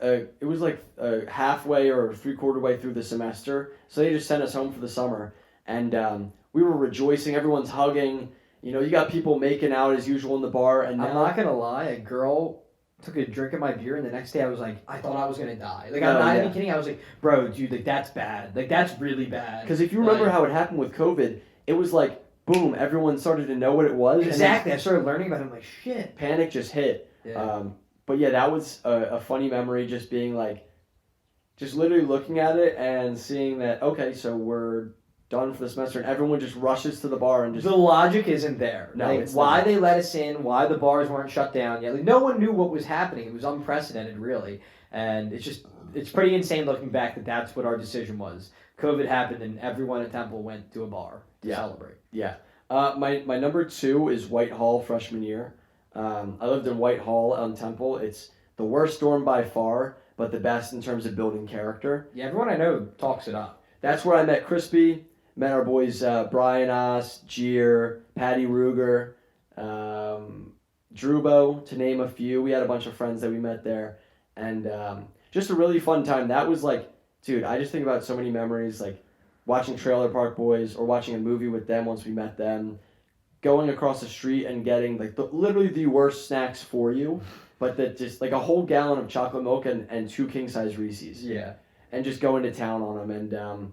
halfway or 3/4 way through the semester, so they just sent us home for the summer. And we were rejoicing. Everyone's hugging. You got people making out as usual in the bar. And I'm not gonna lie, a girl took a drink of my beer, and the next day I was like, I thought I was gonna die. Like, I'm not even kidding. I was like, bro, dude, like that's bad. Like that's really bad. Because if you remember how it happened with COVID, it was like boom, everyone started to know what it was. Exactly. I started learning about it. I'm like, shit. Panic just hit. Yeah. But yeah, that was a funny memory. Just being like, just literally looking at it and seeing that. Okay, so we're done for the semester, and everyone just rushes to the bar and just. The logic isn't there. No, like, it's why not. they let us in, why the bars weren't shut down yet. Like, no one knew what was happening. It was unprecedented, really, and it's pretty insane looking back that that's what our decision was. COVID happened, and everyone at Temple went to a bar to celebrate. Yeah. My number 2 is Whitehall freshman year. I lived in Whitehall on Temple. It's the worst storm by far, but the best in terms of building character. Yeah, everyone I know talks it up. That's where I met Crispy. Met our boys Brian Oss, Jeer, Patty Ruger, Drubo, to name a few. We had a bunch of friends that we met there. And just a really fun time. That was like, dude, I just think about so many memories, like watching Trailer Park Boys or watching a movie with them once we met them, going across the street and getting like literally the worst snacks for you, but that just like a whole gallon of chocolate milk and 2 king-size Reese's. Yeah. And just going to town on them. And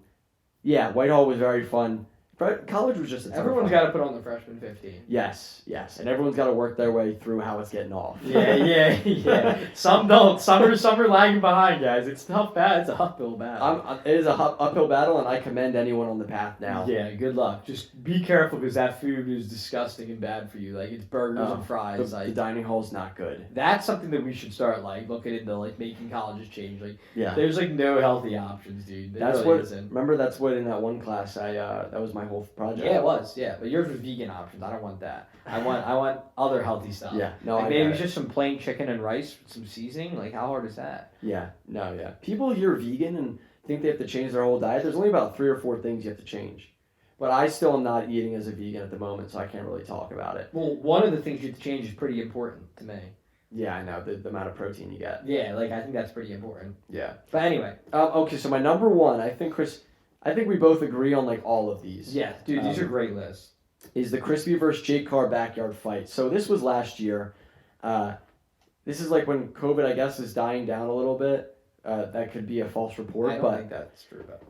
Whitehall was very fun. College was just a ton of Everyone's fun. got to put on the freshman 15. Yes. And everyone's got to work their way through how it's getting off. Yeah. Some don't. Some are lagging behind, guys. It's tough. It's a uphill battle. It is a uphill battle, and I commend anyone on the path now. Yeah, good luck. Just be careful because that food is disgusting and bad for you. Like, it's burgers and fries. The dining hall's not good. That's something that we should start looking into, making colleges change. Yeah. There's no healthy options, dude. That's what in that one class that was my my whole project. Yeah, it was. Yeah, but yours was vegan options. I don't want that. I want other healthy stuff. Yeah, no, like I maybe get it's it. just some plain chicken and rice with some seasoning. Like how hard is that? Yeah, no, yeah. People hear vegan and think they have to change their whole diet. There's only about 3 or 4 things you have to change. But I still am not eating as a vegan at the moment, so I can't really talk about it. Well, one of the things you have to change is pretty important to me. Yeah, I know, the amount of protein you get. Yeah, like I think that's pretty important. Yeah. But anyway, Okay, so my number one, I think, Chris, I think we both agree on, like, all of these. yeah, dude, these are great lists. Is the Crispy versus Jake Carr backyard fight. So this was last year. This is like when COVID, I guess, is dying down a little bit. That could be a false report, I don't but think that's true though.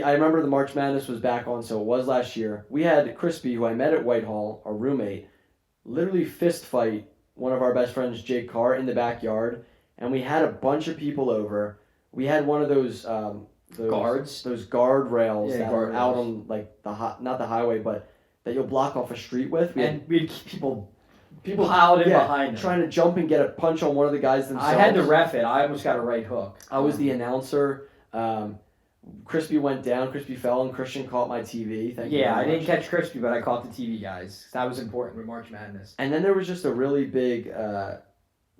I remember the March Madness was back on, so it was last year. We had Crispy, who I met at Whitehall, our roommate, literally fist fight one of our best friends, Jake Carr, in the backyard, and we had a bunch of people over. We had one of those Guards? those guard rails Yeah, that guard are out rails. on like not the highway, but that you'll block off a street with. We had And we'd keep people people piled in yeah, behind them. trying to jump and get a punch on one of the guys themselves. I had to ref it. I almost got a right hook. I was the announcer. Crispy went down, Crispy fell, and Christian caught my TV. Thank you. Yeah, I very didn't much. catch Crispy, but I caught the TV guys. That was important with March Madness. And then there was just a really big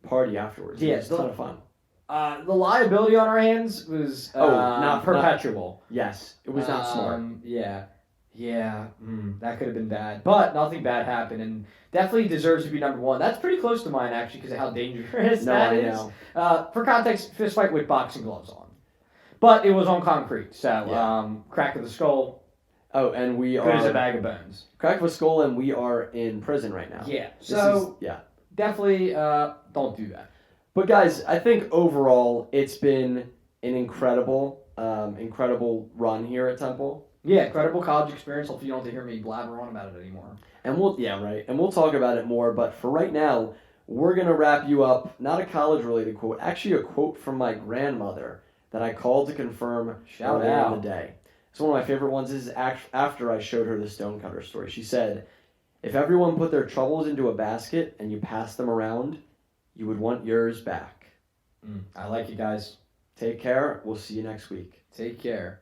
party afterwards. Yeah, It was a ton of fun. The liability on our hands was not perpetual. Yes, it was not smart. Yeah. That could have been bad. But nothing bad happened, and definitely deserves to be number one. That's pretty close to mine, actually, because of how dangerous No, that I is. know. For context, fist fight with boxing gloves on. But it was on concrete, so Yeah. crack of the skull, Oh, and we good as a are bag of bones. crack of a skull, and we are in prison right now. Yeah, This so is, yeah. definitely don't do that. But guys, I think overall it's been an incredible run here at Temple. Yeah, incredible college experience. Hopefully you don't have to hear me blabber on about it anymore. And we'll talk about it more, but for right now, we're gonna wrap you up, not a college related quote, actually a quote from my grandmother that I called to confirm Shout earlier out. in the day. It's one of my favorite ones. This is after I showed her the stonecutter story. She said, "If everyone put their troubles into a basket and you passed them around, you would want yours back." I like you guys. Take care. We'll see you next week. Take care.